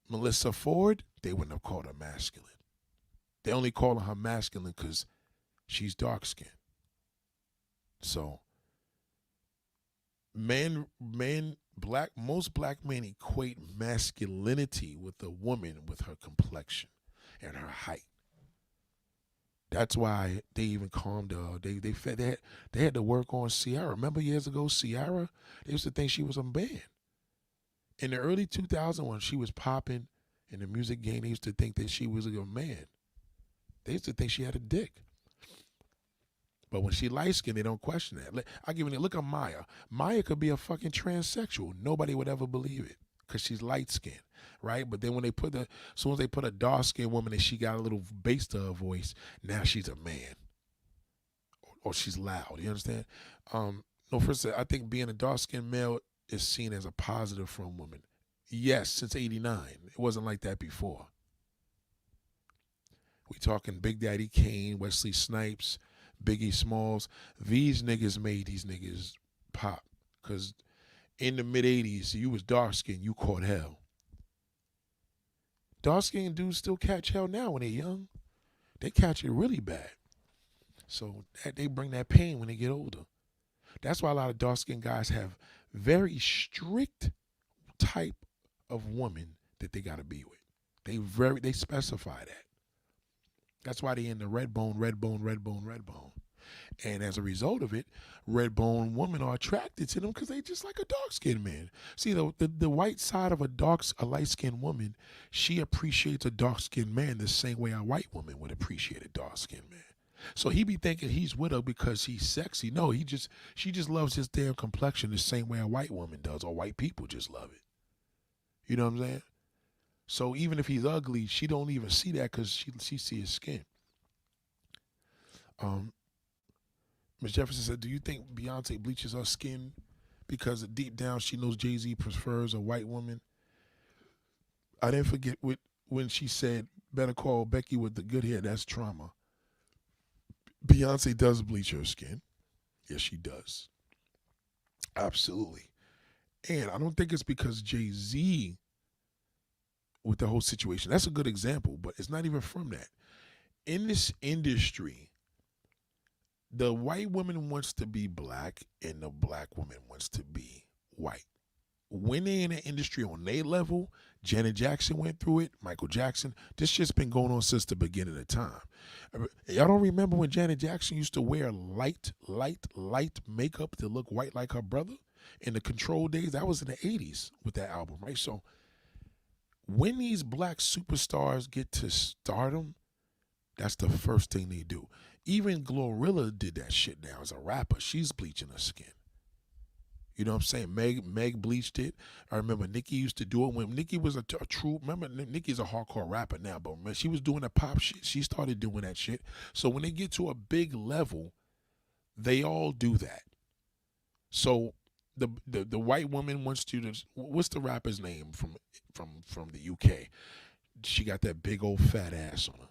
Melissa Ford, they wouldn't have called her masculine. They only call her masculine because she's dark-skinned. So most black men equate masculinity with a woman with her complexion and her height. That's why they even calmed her. They had to work on Ciara. Remember years ago, Ciara? They used to think she was a man. In the early 2000s, when she was popping in the music game, they used to think that she was a man. They used to think she had a dick. But when she light skinned, they don't question that. I'll give you a look at Maya. Maya could be a fucking transsexual. Nobody would ever believe it because she's light skinned, right? But then when as soon as they put a dark skinned woman and she got a little bass to her voice, now she's a man. Or she's loud. You understand? No, first, I think being a dark skinned male is seen as a positive from women. Yes, since '89. It wasn't like that before. We talking Big Daddy Kane, Wesley Snipes, Biggie Smalls. These niggas made these niggas pop. Because in the mid-'80s, you was dark-skinned, you caught hell. Dark-skinned dudes still catch hell now when they're young. They catch it really bad. So they bring that pain when they get older. That's why a lot of dark skinned guys have very strict type of woman that they gotta be with. They specify that. That's why they in the red bone, red bone, red bone, red bone. And as a result of it, red bone women are attracted to them because they just like a dark skinned man. See, the white side of a light skinned woman, she appreciates a dark skinned man the same way a white woman would appreciate a dark skinned man. So he be thinking he's with her because he's sexy. No, she just loves his damn complexion the same way a white woman does, or white people just love it. You know what I'm saying? So even if he's ugly, she don't even see that because she see his skin. Um, Ms. Jefferson said, "Do you think Beyonce bleaches her skin because deep down she knows Jay-Z prefers a white woman?" I didn't forget when she said, "Better call Becky with the good hair. That's trauma." Beyonce does bleach her skin. Yes, she does. Absolutely. And I don't think it's because Jay-Z with the whole situation. That's a good example, but it's not even from that. In this industry, the white woman wants to be black and the black woman wants to be white. When they in the industry on their level, Janet Jackson went through it, Michael Jackson. This shit's been going on since the beginning of time. Y'all don't remember when Janet Jackson used to wear light makeup to look white like her brother? In the Control days, that was in the 80s with that album, right? So when these black superstars get to stardom, that's the first thing they do. Even Glorilla did that shit now as a rapper. She's bleaching her skin. You know what I'm saying? Meg bleached it. I remember Nicki used to do it when Nicki was a true. Remember, Nicki's a hardcore rapper now, but when she was doing the pop shit, she started doing that shit. So when they get to a big level, they all do that. So the white woman wants to. What's the rapper's name from the UK? She got that big old fat ass on her.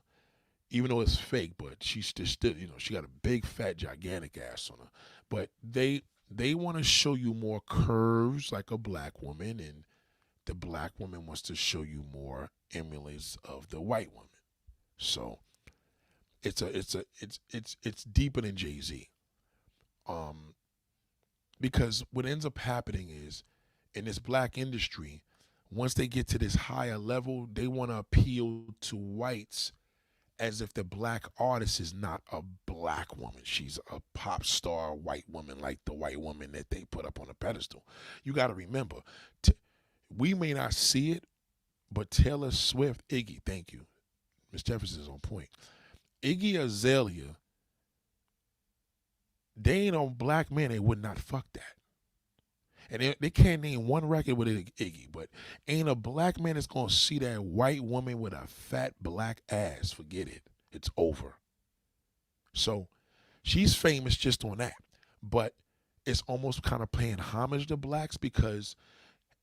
Even though it's fake, but she's still, she got a big, fat, gigantic ass on her. But they want to show you more curves like a black woman, and the black woman wants to show you more emulates of the white woman. So it's deeper than Jay-Z. Because what ends up happening is in this black industry, once they get to this higher level, they want to appeal to whites as if the black artist is not a black woman. She's a pop star white woman like the white woman that they put up on a pedestal. You got to remember, we may not see it, but Taylor Swift, Iggy, thank you. Miss Jefferson is on point. Iggy Azalea, they ain't on black men, they would not fuck that. And they can't name one record with Iggy, but ain't a black man that's going to see that white woman with a fat black ass. Forget it. It's over. So she's famous just on that. But it's almost kind of paying homage to blacks because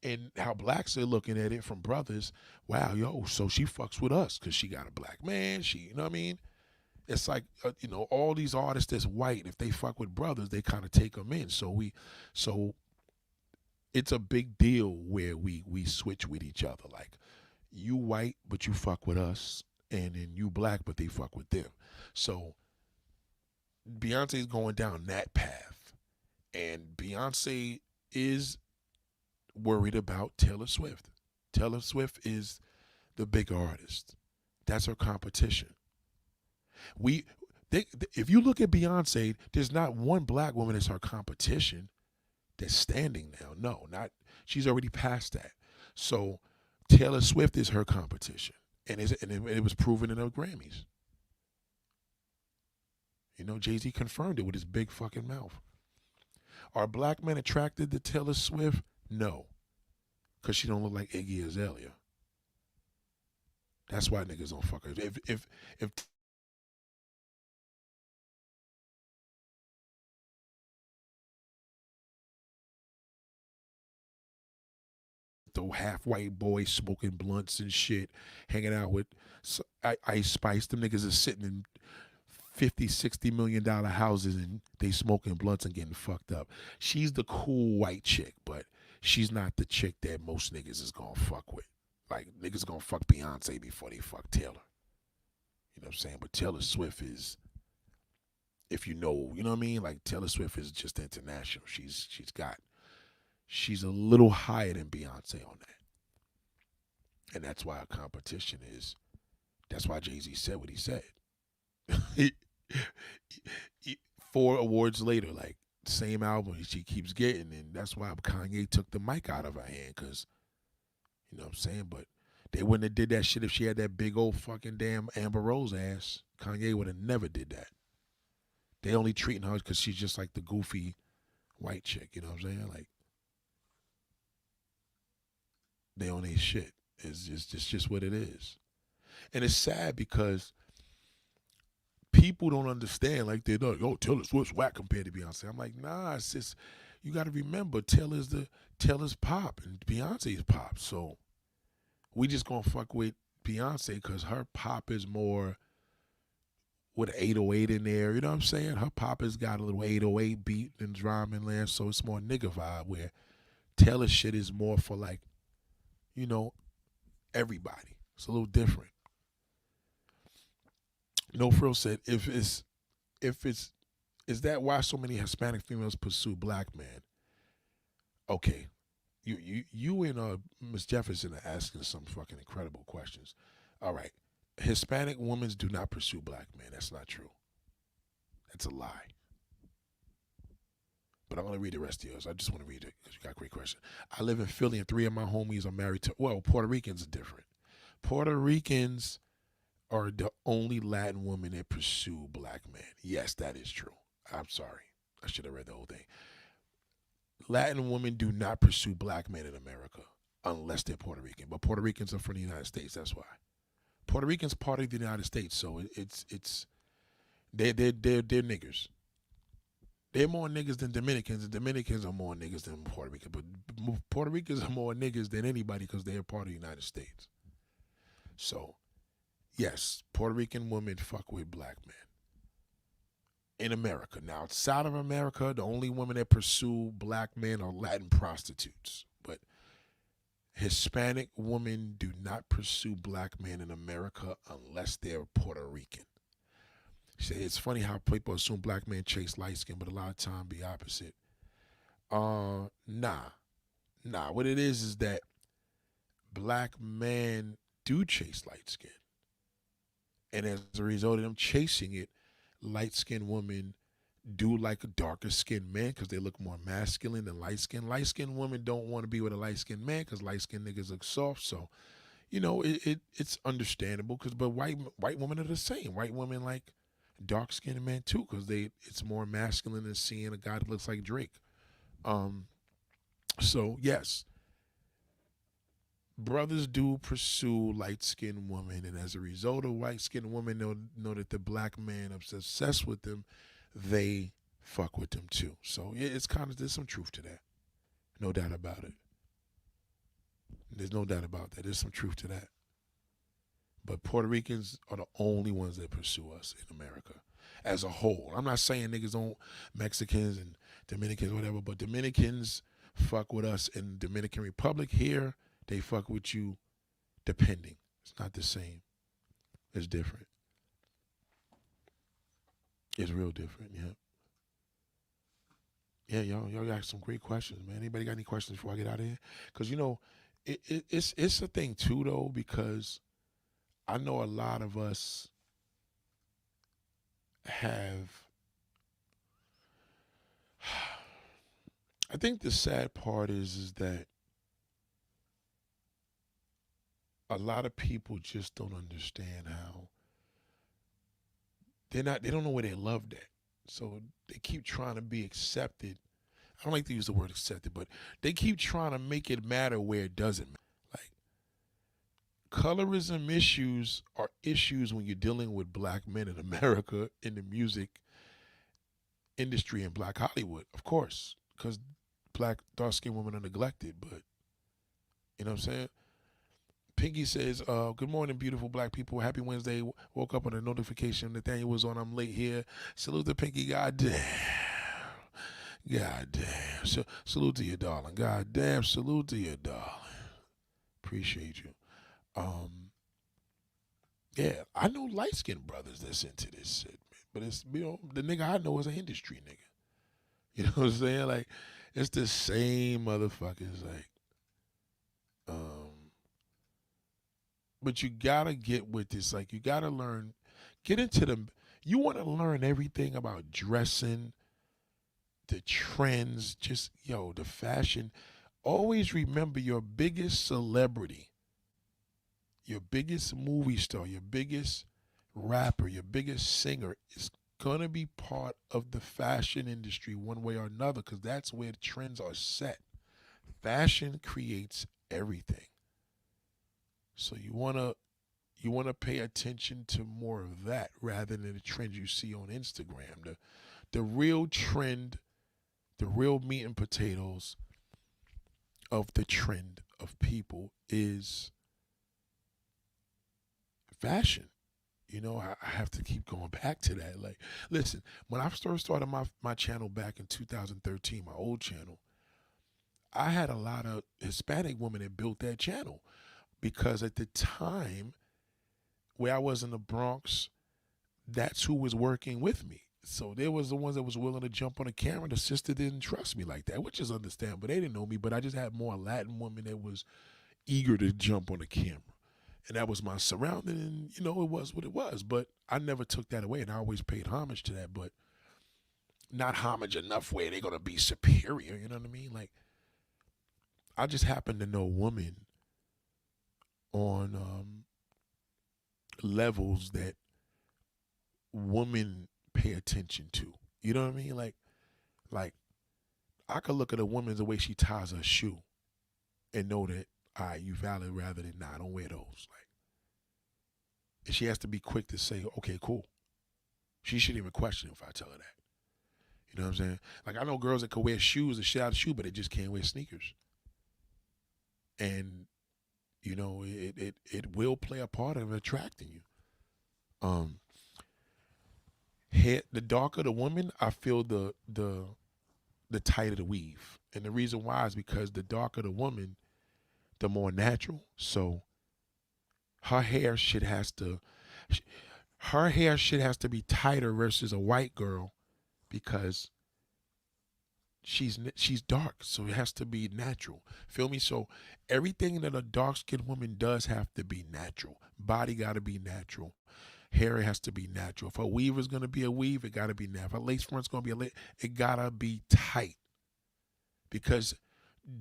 in how blacks are looking at it from brothers, wow, yo, so she fucks with us because she got a black man. You know what I mean? It's like, all these artists that's white, if they fuck with brothers, they kind of take them in. So it's a big deal where we switch with each other. Like, you white, but you fuck with us, and then you black, but they fuck with them. So Beyonce's going down that path, and Beyonce is worried about Taylor Swift. Taylor Swift is the big artist. That's her competition. If you look at Beyonce, there's not one black woman that's her competition that's standing now. No, not. She's already past that. So Taylor Swift is her competition, and it was proven in her Grammys. Jay-Z confirmed it with his big fucking mouth. Are black men attracted to Taylor Swift? No, because she don't look like Iggy Azalea. That's why niggas don't fuck her. If the half white boys smoking blunts and shit, hanging out with Ice Spice. Them niggas are sitting in $50-60 million houses and they smoking blunts and getting fucked up. She's the cool white chick, but she's not the chick that most niggas is gonna fuck with. Like, niggas gonna fuck Beyonce before they fuck Taylor. You know what I'm saying? But Taylor Swift is If you know what I mean? Like Taylor Swift is just international. She's a little higher than Beyonce on that. And that's why our competition is, that's why Jay-Z said what he said. He- 4 awards later, like, same album she keeps getting, and that's why Kanye took the mic out of her hand, because, you know what I'm saying? But they wouldn't have did that shit if she had that big old fucking damn Amber Rose ass. Kanye would have never did that. They only treating her because she's just like the goofy white chick, you know what I'm saying? Like, they on their shit. It's just what it is. And it's sad because people don't understand. Like, they're like, oh, Taylor Swift's whack compared to Beyonce. I'm like, nah, it's just, you got to remember, Taylor's pop and Beyonce's pop. So we just gonna fuck with Beyonce because her pop is more with 808 in there. You know what I'm saying? Her pop has got a little 808 beat and drum in there, so it's more nigga vibe. Where Taylor shit is more for, like, you know, everybody. It's a little different. No Frill said, if it's is that why so many Hispanic females pursue black men? Okay, you and Miss Jefferson are asking some fucking incredible questions. All right, Hispanic women do not pursue black men. That's not true. That's a lie. But I'm gonna read the rest of yours. I just want to read it because you got a great question. I live in Philly and 3 of my homies are married to, well, Puerto Ricans are different. Puerto Ricans are the only Latin women that pursue black men. Yes, that is true. I'm sorry. I should have read the whole thing. Latin women do not pursue black men in America unless they're Puerto Rican. But Puerto Ricans are from the United States. That's why. Puerto Ricans part of the United States, so it's they're niggers. They're more niggas than Dominicans, and Dominicans are more niggas than Puerto Ricans. But Puerto Ricans are more niggas than anybody because they're part of the United States. So, yes, Puerto Rican women fuck with black men in America. Now, outside of America, the only women that pursue black men are Latin prostitutes. But Hispanic women do not pursue black men in America unless they're Puerto Rican. Say it's funny how people assume black men chase light skin, but a lot of time be opposite. Nah. What it is that black men do chase light skin. And as a result of them chasing it, light skinned women do like a darker skinned man because they look more masculine than light skinned. Light skinned women don't want to be with a light skinned man because light skinned niggas look soft. So, you know, it's understandable but white women are the same. White women like dark skinned men too because it's more masculine than seeing a guy that looks like Drake. So yes, brothers do pursue light-skinned women, and as a result of white-skinned women know that the black man is obsessed with them, they fuck with them too. So yeah, there's some truth to that. No doubt about it. There's no doubt about that. There's some truth to that. But Puerto Ricans are the only ones that pursue us in America as a whole. I'm not saying niggas don't, Mexicans and Dominicans, whatever, but Dominicans fuck with us in Dominican Republic. Here, they fuck with you depending. It's not the same. It's different. It's real different, yeah. Yeah, y'all got some great questions, man. Anybody got any questions before I get out of here? Because, you know, it's a thing, too, though, because I know a lot of us have... I think the sad part is that a lot of people just don't understand how they don't know where they're loved at. So they keep trying to be accepted. I don't like to use the word accepted, but they keep trying to make it matter where it doesn't matter. Like, colorism issues are issues when you're dealing with black men in America in the music industry and black Hollywood, of course, because black dark-skinned women are neglected. But you know what I'm saying? Pinky says, good morning, beautiful black people. Happy Wednesday. Woke up on a notification. Nathaniel was on. I'm late here. Salute to Pinky. God damn. God damn. Salute to you, darling. God damn. Salute to you, darling. Appreciate you. Yeah, I know light-skinned brothers that's into this shit, But it's, the nigga I know is an industry nigga. You know what I'm saying? Like, it's the same motherfuckers. Like, but you gotta get with this. Like, you gotta learn, get into the. You want to learn everything about dressing, the trends, just the fashion. Always remember your biggest celebrity, your biggest movie star, your biggest rapper, your biggest singer is gonna be part of the fashion industry one way or another, because that's where the trends are set. Fashion creates everything. So you wanna pay attention to more of that rather than the trends you see on Instagram. The real trend, the real meat and potatoes of the trend of people is fashion. I have to keep going back to that. Like, listen, when I first started my channel back in 2013, my old channel, I had a lot of Hispanic women that built that channel because at the time where I was in the Bronx, that's who was working with me. So there was the ones that was willing to jump on the camera. The sister didn't trust me like that, which is understandable. They didn't know me, but I just had more Latin women that was eager to jump on the camera. And that was my surrounding, and it was what it was. But I never took that away, and I always paid homage to that, but not homage enough where they're gonna be superior, you know what I mean? Like, I just happen to know women on levels that women pay attention to. You know what I mean? Like I could look at a woman the way she ties her shoe and know that, all right, you valid rather than nah, I don't wear those. Like, and she has to be quick to say, okay, cool. She shouldn't even question if I tell her that. You know what I'm saying? Like, I know girls that could wear shoes, the shit out of shoe, but they just can't wear sneakers. And it will play a part of attracting you. The darker the woman, I feel the tighter the weave. And the reason why is because the darker the woman, the more natural. So her hair shit has to be tighter versus a white girl because she's dark, so it has to be natural. Feel me? So everything that a dark-skinned woman does have to be natural. Body got to be natural. Hair has to be natural. If a weave is gonna be a weave, it gotta be natural. If a lace front's gonna be a lace, it gotta be tight. Because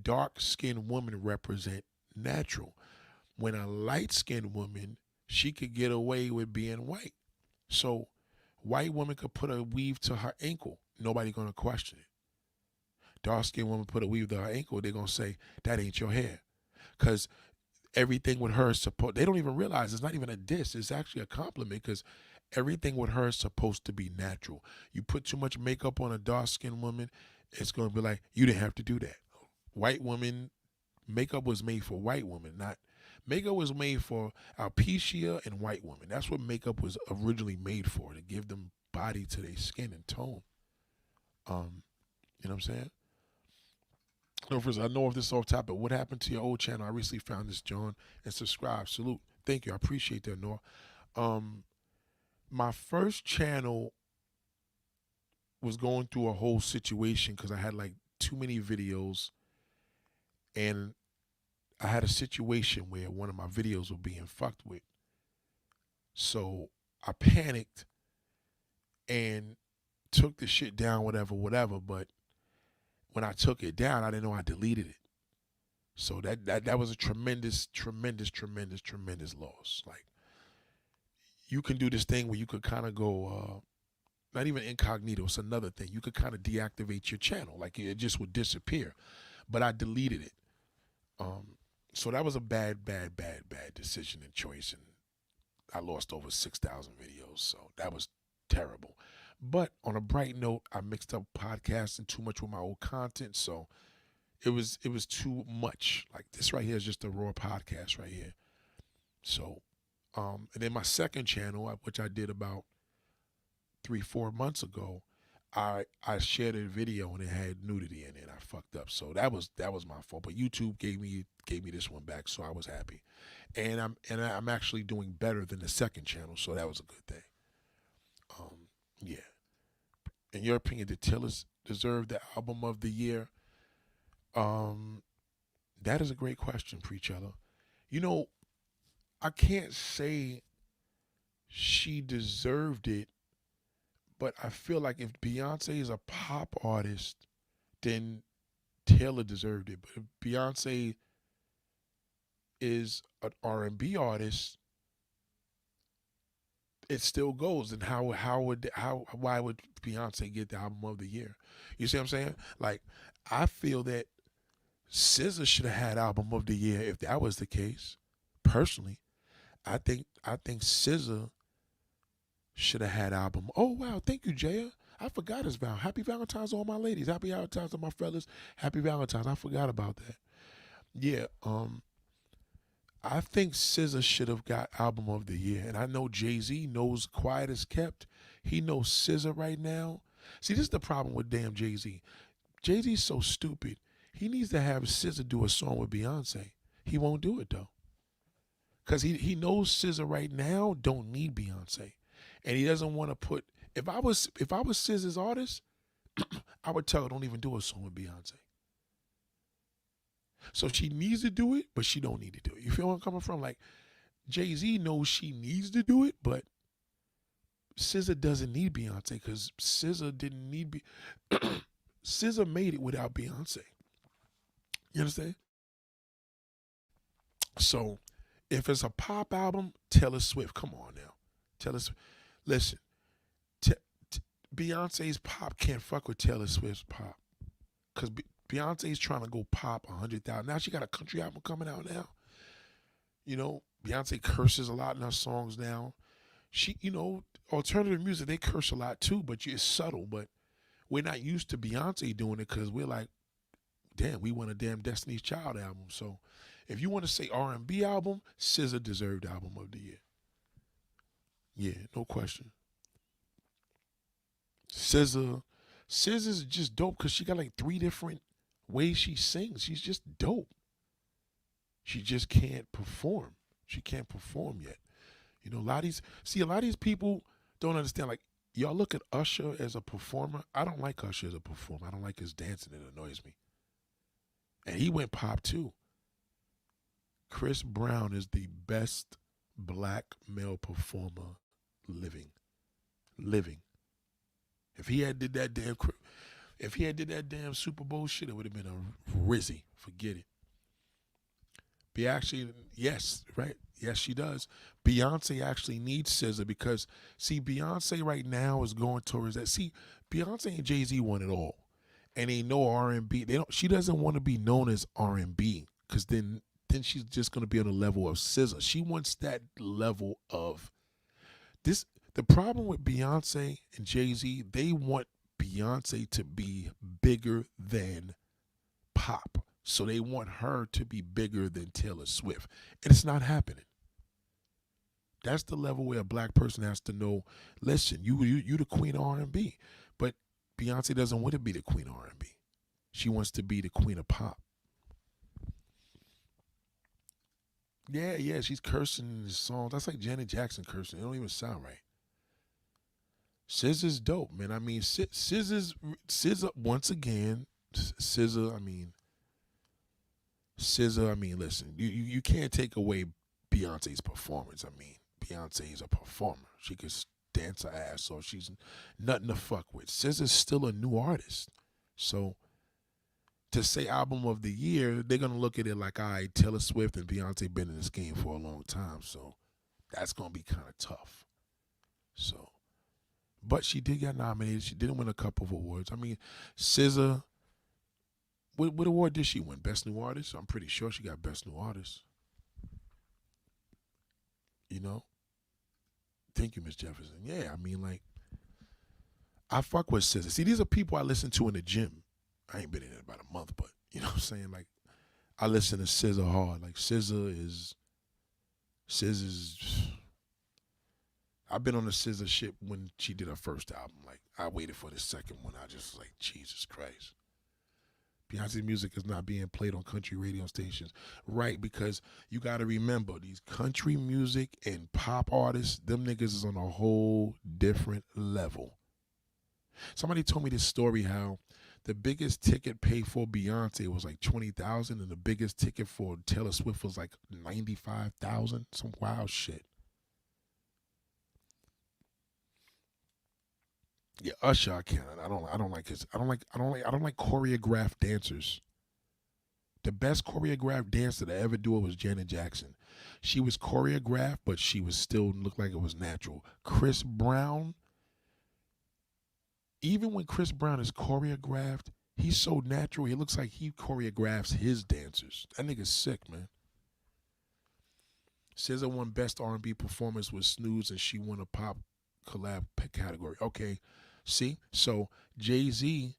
dark-skinned women represent natural. When a light-skinned woman, she could get away with being white. So white woman could put a weave to her ankle. Nobody gonna question it. Dark-skinned woman put a weave to her ankle, they're gonna say, that ain't your hair. Because everything with her is supposed, they don't even realize it's not even a diss, it's actually a compliment, because everything with her is supposed to be natural. You put too much makeup on a dark-skinned woman, it's going to be like, you didn't have to do that. White woman, makeup was made for white women, not, makeup was made for alopecia and white women. That's what makeup was originally made for, to give them body to their skin and tone. You know what I'm saying? No, first, I know if this is off topic. What happened to your old channel? I recently found this, John, and subscribe. Salute. Thank you. I appreciate that, Noah. My first channel was going through a whole situation because I had like too many videos, and I had a situation where one of my videos were being fucked with. So I panicked and took the shit down, whatever. But when I took it down, I didn't know I deleted it. So that was a tremendous loss. Like, you can do this thing where you could kind of go, not even incognito, it's another thing. You could kind of deactivate your channel. Like, it just would disappear. But I deleted it. So that was a bad decision and choice. And I lost over 6,000 videos. So that was terrible. But on a bright note, I mixed up podcasting too much with my old content. So it was too much. Like, this right here is just a raw podcast right here. So, and then my second channel, which I did about 3-4 months ago, I shared a video and it had nudity in it. I fucked up, so that was my fault. But YouTube gave me this one back, so I was happy. And I'm actually doing better than the second channel, so that was a good thing. Yeah. In your opinion, did Taylor deserve the album of the year? Um, that is a great question, Preachella. You know, I can't say she deserved it, but I feel like if Beyonce is a pop artist, then Taylor deserved it. But if Beyonce is an R&B artist, it still goes. And how why would Beyonce get the album of the year? You see what I'm saying? Like, I feel that SZA should have had album of the year if that was the case. Personally, I think SZA should have had album. Oh wow, thank you, Jaya. I forgot his Val. Happy Valentine's to all my ladies. Happy Valentine's to my fellas. Happy Valentine's. I forgot about that. Yeah, I think SZA should have got album of the year. And I know Jay-Z knows Quiet as Kept. He knows SZA right now. See, this is the problem with damn Jay-Z. Jay-Z's so stupid. He needs to have SZA do a song with Beyonce. He won't do it though. Because he knows SZA right now don't need Beyonce. And he doesn't want to put if I was SZA's artist, I would tell her don't even do a song with Beyonce. So she needs to do it, but she don't need to do it. You feel where I'm coming from? Like Jay-Z knows she needs to do it, but SZA doesn't need Beyonce because SZA didn't need SZA made it without Beyonce. You understand? So if it's a pop album, Taylor Swift. Come on now. Taylor Swift. Listen, t- Beyonce's pop can't fuck with Taylor Swift's pop. Because Beyonce's trying to go pop 100,000. Now she got a country album coming out now. You know, Beyonce curses a lot in her songs now. She, alternative music, they curse a lot too, but it's subtle. But we're not used to Beyonce doing it because we're like, damn, we want a damn Destiny's Child album. So if you want to say R&B album, SZA deserved album of the year. Yeah, no question. SZA's just dope because she got like 3 different ways she sings. She's just dope. She just can't perform. She can't perform yet. A lot of these people don't understand. Like, y'all look at Usher as a performer. I don't like Usher as a performer. I don't like his dancing. It annoys me. And he went pop too. Chris Brown is the best black male performer living. Living. If he had did that damn Super Bowl shit, it would have been a Rizzy. Forget it. But actually, yes, right? Yes, she does. Beyonce actually needs SZA because, see, Beyonce right now is going towards that. See, Beyonce and Jay-Z want it all. And they know R&B. She doesn't want to be known as R&B because then she's just going to be on the level of SZA. She wants that level of this. The problem with Beyonce and Jay-Z, they want Beyonce to be bigger than pop. So they want her to be bigger than Taylor Swift. And it's not happening. That's the level where a black person has to know, listen, you the queen of R&B. But Beyonce doesn't want to be the queen of R&B. She wants to be the queen of pop. Yeah, she's cursing in the songs. That's like Janet Jackson cursing. It don't even sound right. SZA's dope, man. I mean, SZA once again. SZA, listen, you can't take away Beyonce's performance. I mean, Beyonce is a performer. She can dance her ass off. She's nothing to fuck with. SZA's still a new artist. So to say album of the year, they're gonna look at it like, all right, Taylor Swift and Beyonce been in this game for a long time, so that's gonna be kind of tough. So, but she did get nominated. She did win a couple of awards. I mean, SZA. What award did she win? Best New Artist? I'm pretty sure she got Best New Artist. You know? Thank you, Miss Jefferson. Yeah, I mean, like, I fuck with SZA. See, these are people I listen to in the gym. I ain't been in it about a month, but you know what I'm saying? Like, I listen to SZA hard. Like, SZA's. I've been on the SZA shit when she did her first album. Like, I waited for the second one. I just like, Jesus Christ. Beyonce's music is not being played on country radio stations. Right, because you got to remember, these country music and pop artists, them niggas is on a whole different level. Somebody told me this story how the biggest ticket paid for Beyonce was like 20,000, and the biggest ticket for Taylor Swift was like 95,000. Some wild shit. Yeah, Usher, I can't. I don't like his. I don't like choreographed dancers. The best choreographed dancer to ever do it was Janet Jackson. She was choreographed, but she was still looked like it was natural. Chris Brown, even when Chris Brown is choreographed, he's so natural. He looks like he choreographs his dancers. That nigga's sick, man. SZA won Best R&B Performance with Snooze, and she won a pop collab category. Okay, see? So Jay-Z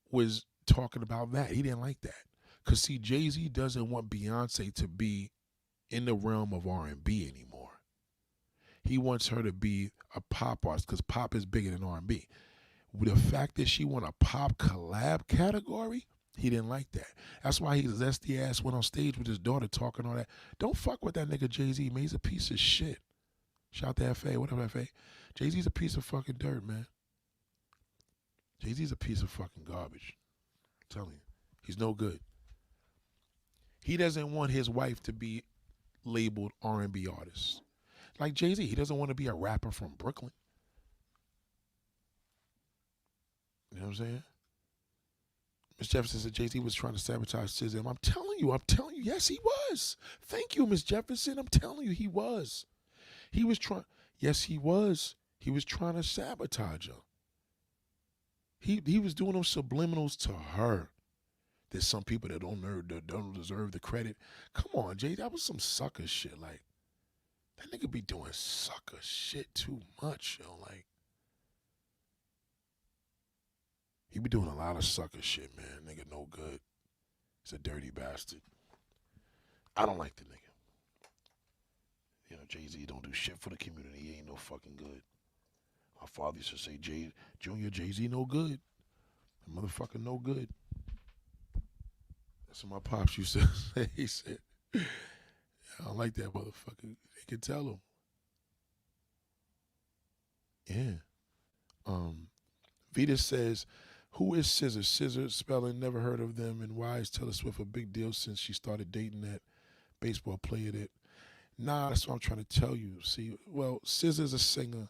was talking about that. He didn't like that. Because, see, Jay-Z doesn't want Beyonce to be in the realm of R&B anymore. He wants her to be a pop artist because pop is bigger than R&B. The fact that she won a pop collab category, he didn't like that. That's why his zesty ass went on stage with his daughter talking all that. Don't fuck with that nigga Jay-Z, man. He's a piece of shit. Shout out to F.A. What up, F.A.? Jay-Z's a piece of fucking dirt, man. Jay-Z's a piece of fucking garbage. I'm telling you. He's no good. He doesn't want his wife to be labeled R&B artist. Like Jay-Z, he doesn't want to be a rapper from Brooklyn. You know what I'm saying? Miss Jefferson said Jay-Z was trying to sabotage SZA. I'm telling you, yes, he was. Thank you, Miss Jefferson. I'm telling you, he was. He was trying, yes, he was. He was trying to sabotage her. He was doing those subliminals to her. There's some people that don't deserve the credit. Come on, Jay, that was some sucker shit. Like, that nigga be doing sucker shit too much, yo. Like, he be doing a lot of sucker shit, man. Nigga no good. He's a dirty bastard. I don't like the nigga. You know, Jay-Z don't do shit for the community. He ain't no fucking good. My father used to say, Junior, Jay-Z no good. The motherfucker no good. That's what my pops used to say. He said, I don't like that motherfucker. They can tell him. Yeah. Vita says, who is SZA? SZA spelling, never heard of them, and why is Taylor Swift a big deal since she started dating that baseball player that, nah, that's what I'm trying to tell you. See, well, SZA's a singer.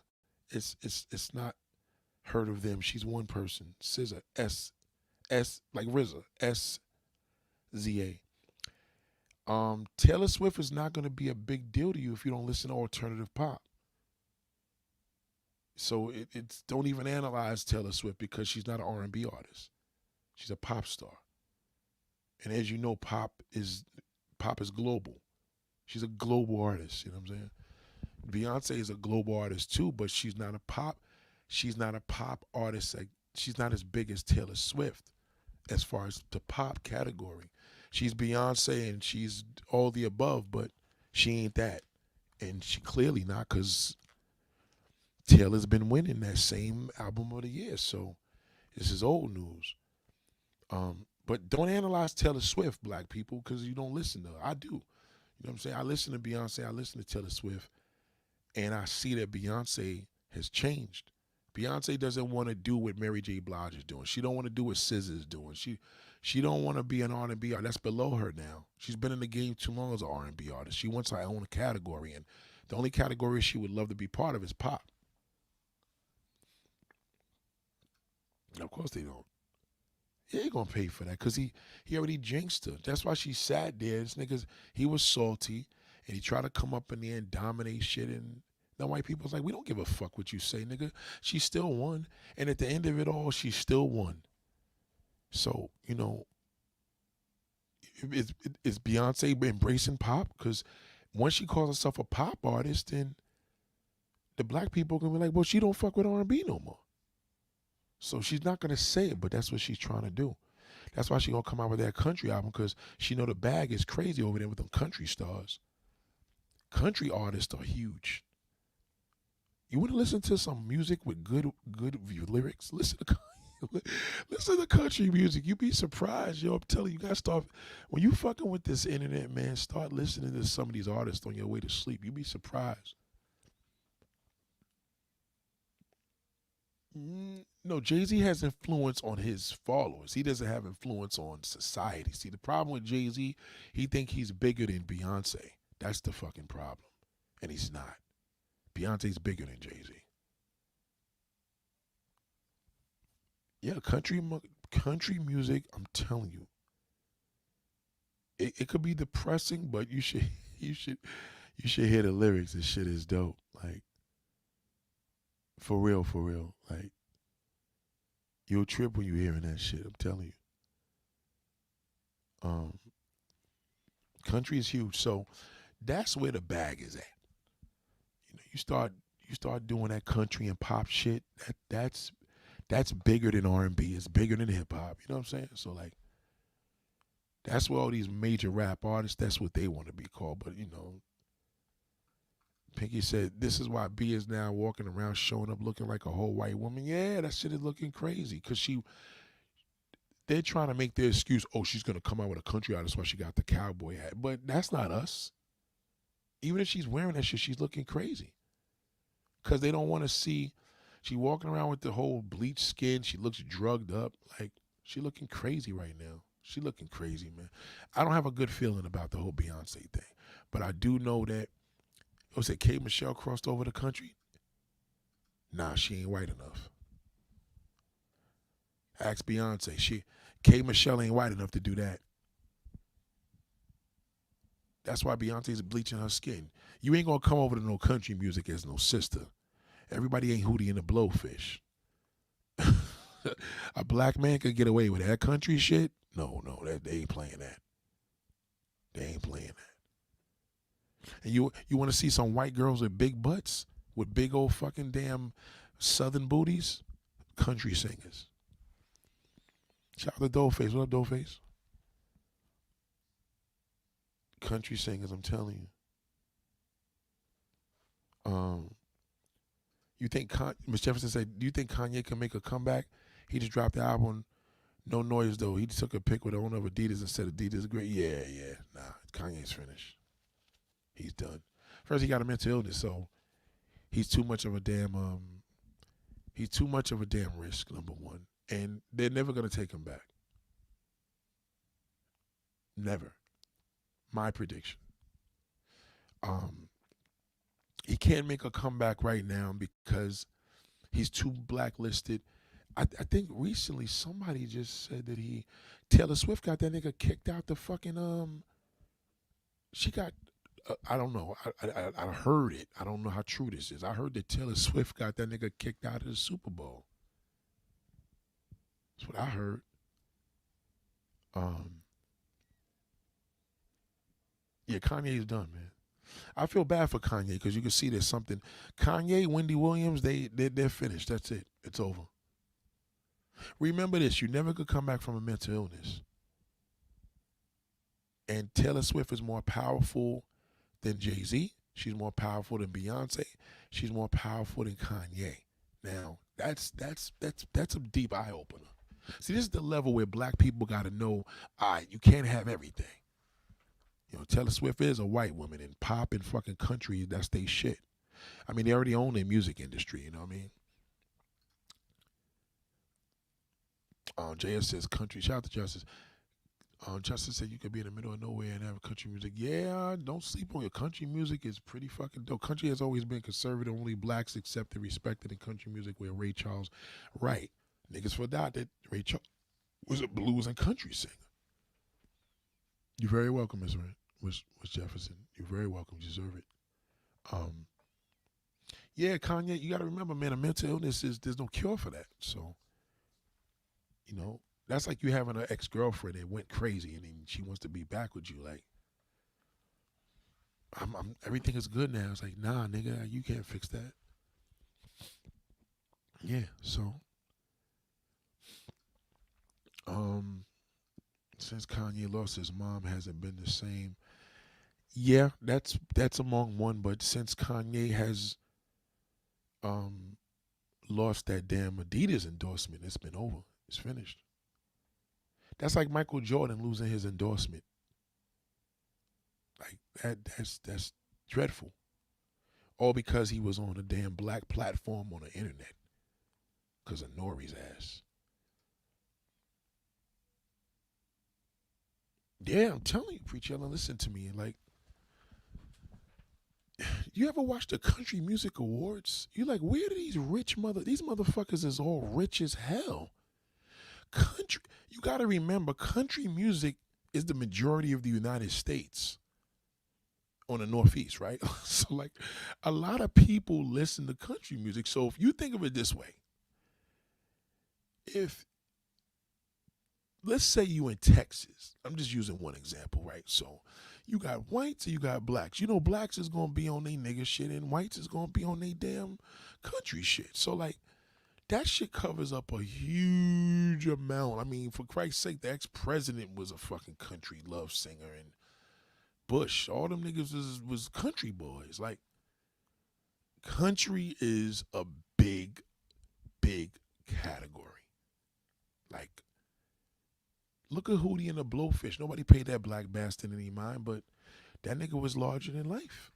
It's not heard of them. She's one person. SZA, S, like RZA, SZA. Taylor Swift is not going to be a big deal to you if you don't listen to alternative pop. So it's don't even analyze Taylor Swift because she's not an R&B artist. She's a pop star. And as you know, pop is global. She's a global artist, you know what I'm saying? Beyonce is a global artist too, but she's not a pop artist. Like, she's not as big as Taylor Swift as far as the pop category. She's Beyonce and she's all the above, but she ain't that. And she clearly not, because Taylor's been winning that same album of the year. So this is old news. But don't analyze Taylor Swift, black people, because you don't listen to her. I do. You know what I'm saying? I listen to Beyonce, I listen to Taylor Swift, and I see that Beyonce has changed. Beyonce doesn't want to do what Mary J. Blige is doing. She don't want to do what SZA is doing. She don't want to be an R&B artist. That's below her now. She's been in the game too long as an R&B artist. She wants her own category, and the only category she would love to be part of is pop. And of course they don't. He ain't gonna pay for that because he already jinxed her. That's why she sat there. This nigga's, he was salty, and he tried to come up in there and dominate shit. And the white people's like, we don't give a fuck what you say, nigga. She still won, and at the end of it all, she still won. So, you know, is Beyonce embracing pop? Because once she calls herself a pop artist, then the black people are gonna be like, well, she don't fuck with R&B no more. So she's not gonna say it, but that's what she's trying to do. That's why she's gonna come out with that country album, because she know the bag is crazy over there with them country stars. Country artists are huge. You want to listen to some music with good lyrics? Listen to country music. You'd be surprised, yo. I'm telling you, you gotta start, when you fucking with this internet, man, start listening to some of these artists on your way to sleep. You'd be surprised. No, Jay-Z has influence on his followers. He doesn't have influence on society. See, the problem with Jay-Z, he think he's bigger than Beyonce. That's the fucking problem. And he's not. Beyonce's bigger than Jay-Z. Yeah, country music, I'm telling you, it could be depressing, but you should you should you should hear the lyrics. This shit is dope. Like, for real, for real. Like, you'll trip when you hearing that shit. I'm telling you. Um, Country is huge. So that's where the bag is at. You start doing that country and pop shit. That's bigger than R&B. It's bigger than hip hop. You know what I'm saying? So like, that's where all these major rap artists, that's what they want to be called. But Pinky said this is why B is now walking around showing up looking like a whole white woman. Yeah, that shit is looking crazy because they're trying to make their excuse. Oh, she's gonna come out with a country artist. That's why she got the cowboy hat. But that's not us. Even if she's wearing that shit, she's looking crazy because they don't want to see. She walking around with the whole bleached skin. She looks drugged up. Like, she looking crazy right now. She looking crazy, man. I don't have a good feeling about the whole Beyonce thing, but I do know that. Was it K. Michelle crossed over the country? Nah, she ain't white enough. Ask Beyonce. K. Michelle ain't white enough to do that. That's why Beyonce's bleaching her skin. You ain't gonna come over to no country music as no sister. Everybody ain't Hootie and the Blowfish. A black man could get away with that country shit? No, they ain't playing that. They ain't playing that. And you want to see some white girls with big butts, with big old fucking damn southern booties? Country singers. Shout out to Doughface. What up, Doughface? Country singers, I'm telling you. You think Miss Jefferson said, do you think Kanye can make a comeback? He just dropped the album, No Noise, though. He just took a pic with the owner of Adidas and said Adidas is great. Yeah. Nah, Kanye's finished. He's done. First, he got a mental illness, so he's too much of a damn risk, number one. And they're never going to take him back. Never. My prediction. He can't make a comeback right now because he's too blacklisted. I think recently somebody just said that Taylor Swift got that nigga kicked out the fucking she got I don't know. I heard it. I don't know how true this is. I heard that Taylor Swift got that nigga kicked out of the Super Bowl. That's what I heard. Yeah, Kanye's done, man. I feel bad for Kanye because you can see there's something. Kanye, Wendy Williams, they're finished. That's it. It's over. Remember this: you never could come back from a mental illness. And Taylor Swift is more powerful than Jay-Z. She's more powerful than Beyonce. She's more powerful than Kanye. Now, that's a deep eye opener. See, this is the level where black people got to know, all right, you can't have everything. Taylor Swift is a white woman, and pop and fucking country, that's they shit. I mean, they already own their music industry, you know what I mean? JS says country. Shout out to Justice. Justice said you could be in the middle of nowhere and have country music. Yeah, don't sleep on your country music. Is pretty fucking dope. Country has always been conservative. Only blacks accepted, respected in country music. Where Ray Charles, right? Niggas forgot that Ray Charles was a blues and country singer. You're very welcome, Miss Jefferson. You're very welcome. You deserve it. Yeah, Kanye, you got to remember, man, a mental illness there's no cure for that. So, that's like you having an ex-girlfriend that went crazy and then she wants to be back with you. Like, everything is good now. It's like, nah, nigga, you can't fix that. Yeah, so, since Kanye lost his mom, hasn't been the same. Yeah, that's among one, but since Kanye has lost that damn Adidas endorsement, it's been over. It's finished. That's like Michael Jordan losing his endorsement. Like that's dreadful. All because he was on a damn black platform on the internet. because of Nori's ass. Yeah, I'm telling you, preacher, listen to me. Like, you ever watch the Country Music Awards? You like, where do these motherfuckers is all rich as hell. Country, you got to remember, country music is the majority of the United States on the Northeast, right? So, like, a lot of people listen to country music. So, if you think of it this way, if let's say you in Texas, I'm just using one example, right? So, you got whites and you got blacks. You know, blacks is gonna be on they nigga shit, and whites is gonna be on they damn country shit. So, like, that shit covers up a huge amount. I mean, for Christ's sake, the ex-president was a fucking country love singer, and Bush, all them niggas was country boys. Like, country is a big, big category. Like, look at Hootie and the Blowfish. Nobody paid that black bastard any mind, but that nigga was larger than life.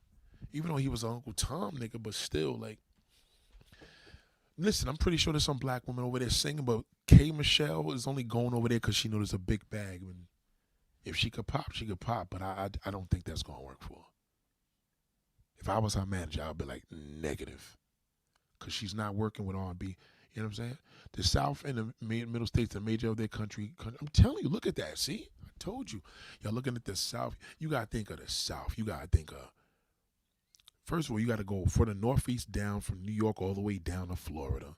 Even though he was an Uncle Tom nigga, but still, like, listen, I'm pretty sure there's some black woman over there singing, but K. Michelle is only going over there because she knows there's a big bag. And if she could pop, she could pop, but I don't think that's going to work for her. If I was her manager, I'd be like, negative, because she's not working with R&B. You know what I'm saying? The South and the middle states, the major of their country. I'm telling you, look at that. See? I told you. Y'all looking at the South. You got to think of the South. You got to think of, first of all, you got to go for the Northeast down from New York all the way down to Florida.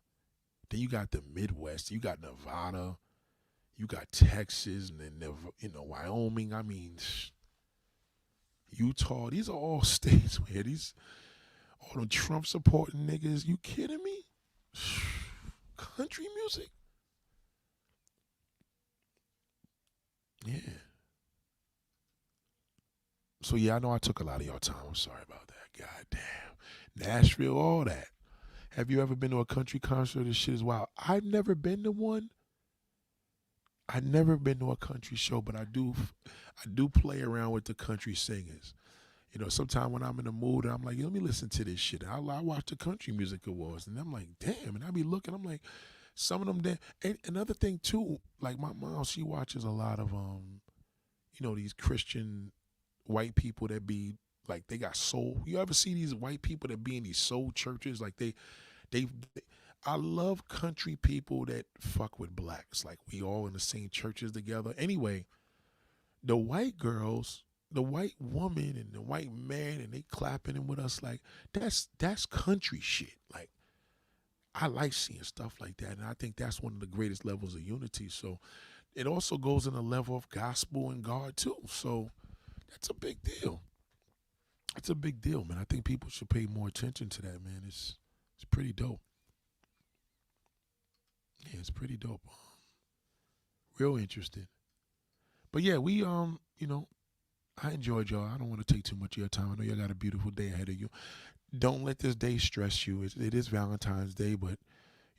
Then you got the Midwest. You got Nevada. You got Texas, and then, Wyoming. I mean, Utah. These are all states where all them Trump supporting niggas. You kidding me? Country music? Yeah. So, yeah, I know I took a lot of your time. I'm sorry about that. God damn. Nashville, all that. Have you ever been to a country concert? This shit is wild. I've never been to one. I've never been to a country show, but I do play around with the country singers. You know, sometimes when I'm in the mood, I'm like, let me listen to this shit. I watch the Country Music Awards, and I'm like, damn. And I be looking, I'm like, some of them damn. And another thing too, like my mom, she watches a lot of these Christian white people that be like, they got soul. You ever see these white people that be in these soul churches? Like I love country people that fuck with blacks. Like, we all in the same churches together. Anyway, the white girls, the white woman and the white man, and they clapping in with us, like, that's country shit. Like, I like seeing stuff like that, and I think that's one of the greatest levels of unity. So it also goes in a level of gospel and God too. So that's a big deal. It's a big deal, man. I think people should pay more attention to that, man. It's pretty dope. Yeah, it's pretty dope. Real interesting. But yeah, we I enjoyed y'all. I don't want to take too much of your time. I know y'all got a beautiful day ahead of you. Don't let this day stress you. It is Valentine's Day, but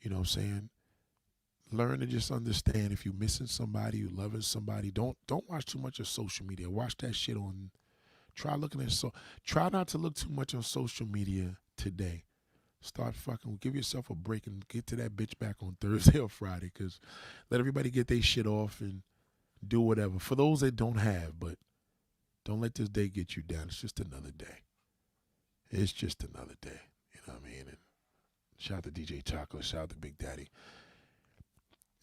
you know what I'm saying? Learn to just understand, if you're missing somebody, you're loving somebody, don't watch too much of social media. Watch that shit on, try not to look too much on social media today. Start fucking, give yourself a break and get to that bitch back on Thursday or Friday, because let everybody get their shit off and do whatever. For those that don't have, but don't let this day get you down. It's just another day. It's just another day. You know what I mean? And shout out to DJ Taco. Shout out to Big Daddy.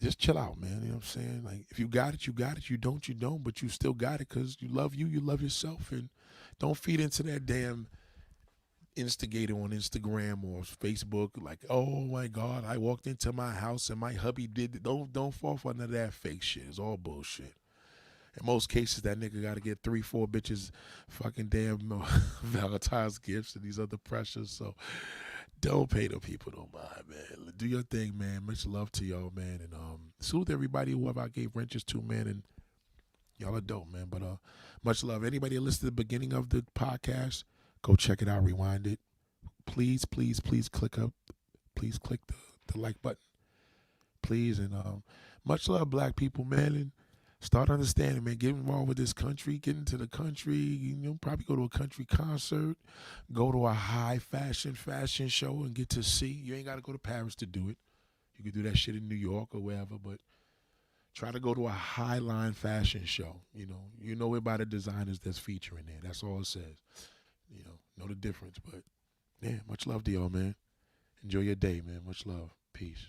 Just chill out, man. You know what I'm saying? Like, if you got it, you got it. You don't, you don't. But you still got it because you love yourself. And don't feed into that damn instigator on Instagram or Facebook. Like, oh, my God, I walked into my house and my hubby did it. Don't fall for none of that fake shit. It's all bullshit. In most cases, that nigga got to get 3-4 bitches fucking damn Valentine's gifts and these other pressures. So don't pay them people no mind, man. Do your thing, man. Much love to y'all, man. And salute everybody, whoever I gave wrenches to, man. And y'all are dope, man. But much love. Anybody that listened to the beginning of the podcast, go check it out, rewind it. Please, please, please click the like button. Please. And much love, black people, man. And start understanding, man. Get involved with this country. Get into the country. Probably go to a country concert. Go to a high fashion show and get to see. You ain't got to go to Paris to do it. You could do that shit in New York or wherever, but try to go to a high line fashion show. You know it by the designers that's featuring there. That's all it says. Know the difference. But yeah, much love to y'all, man. Enjoy your day, man. Much love. Peace.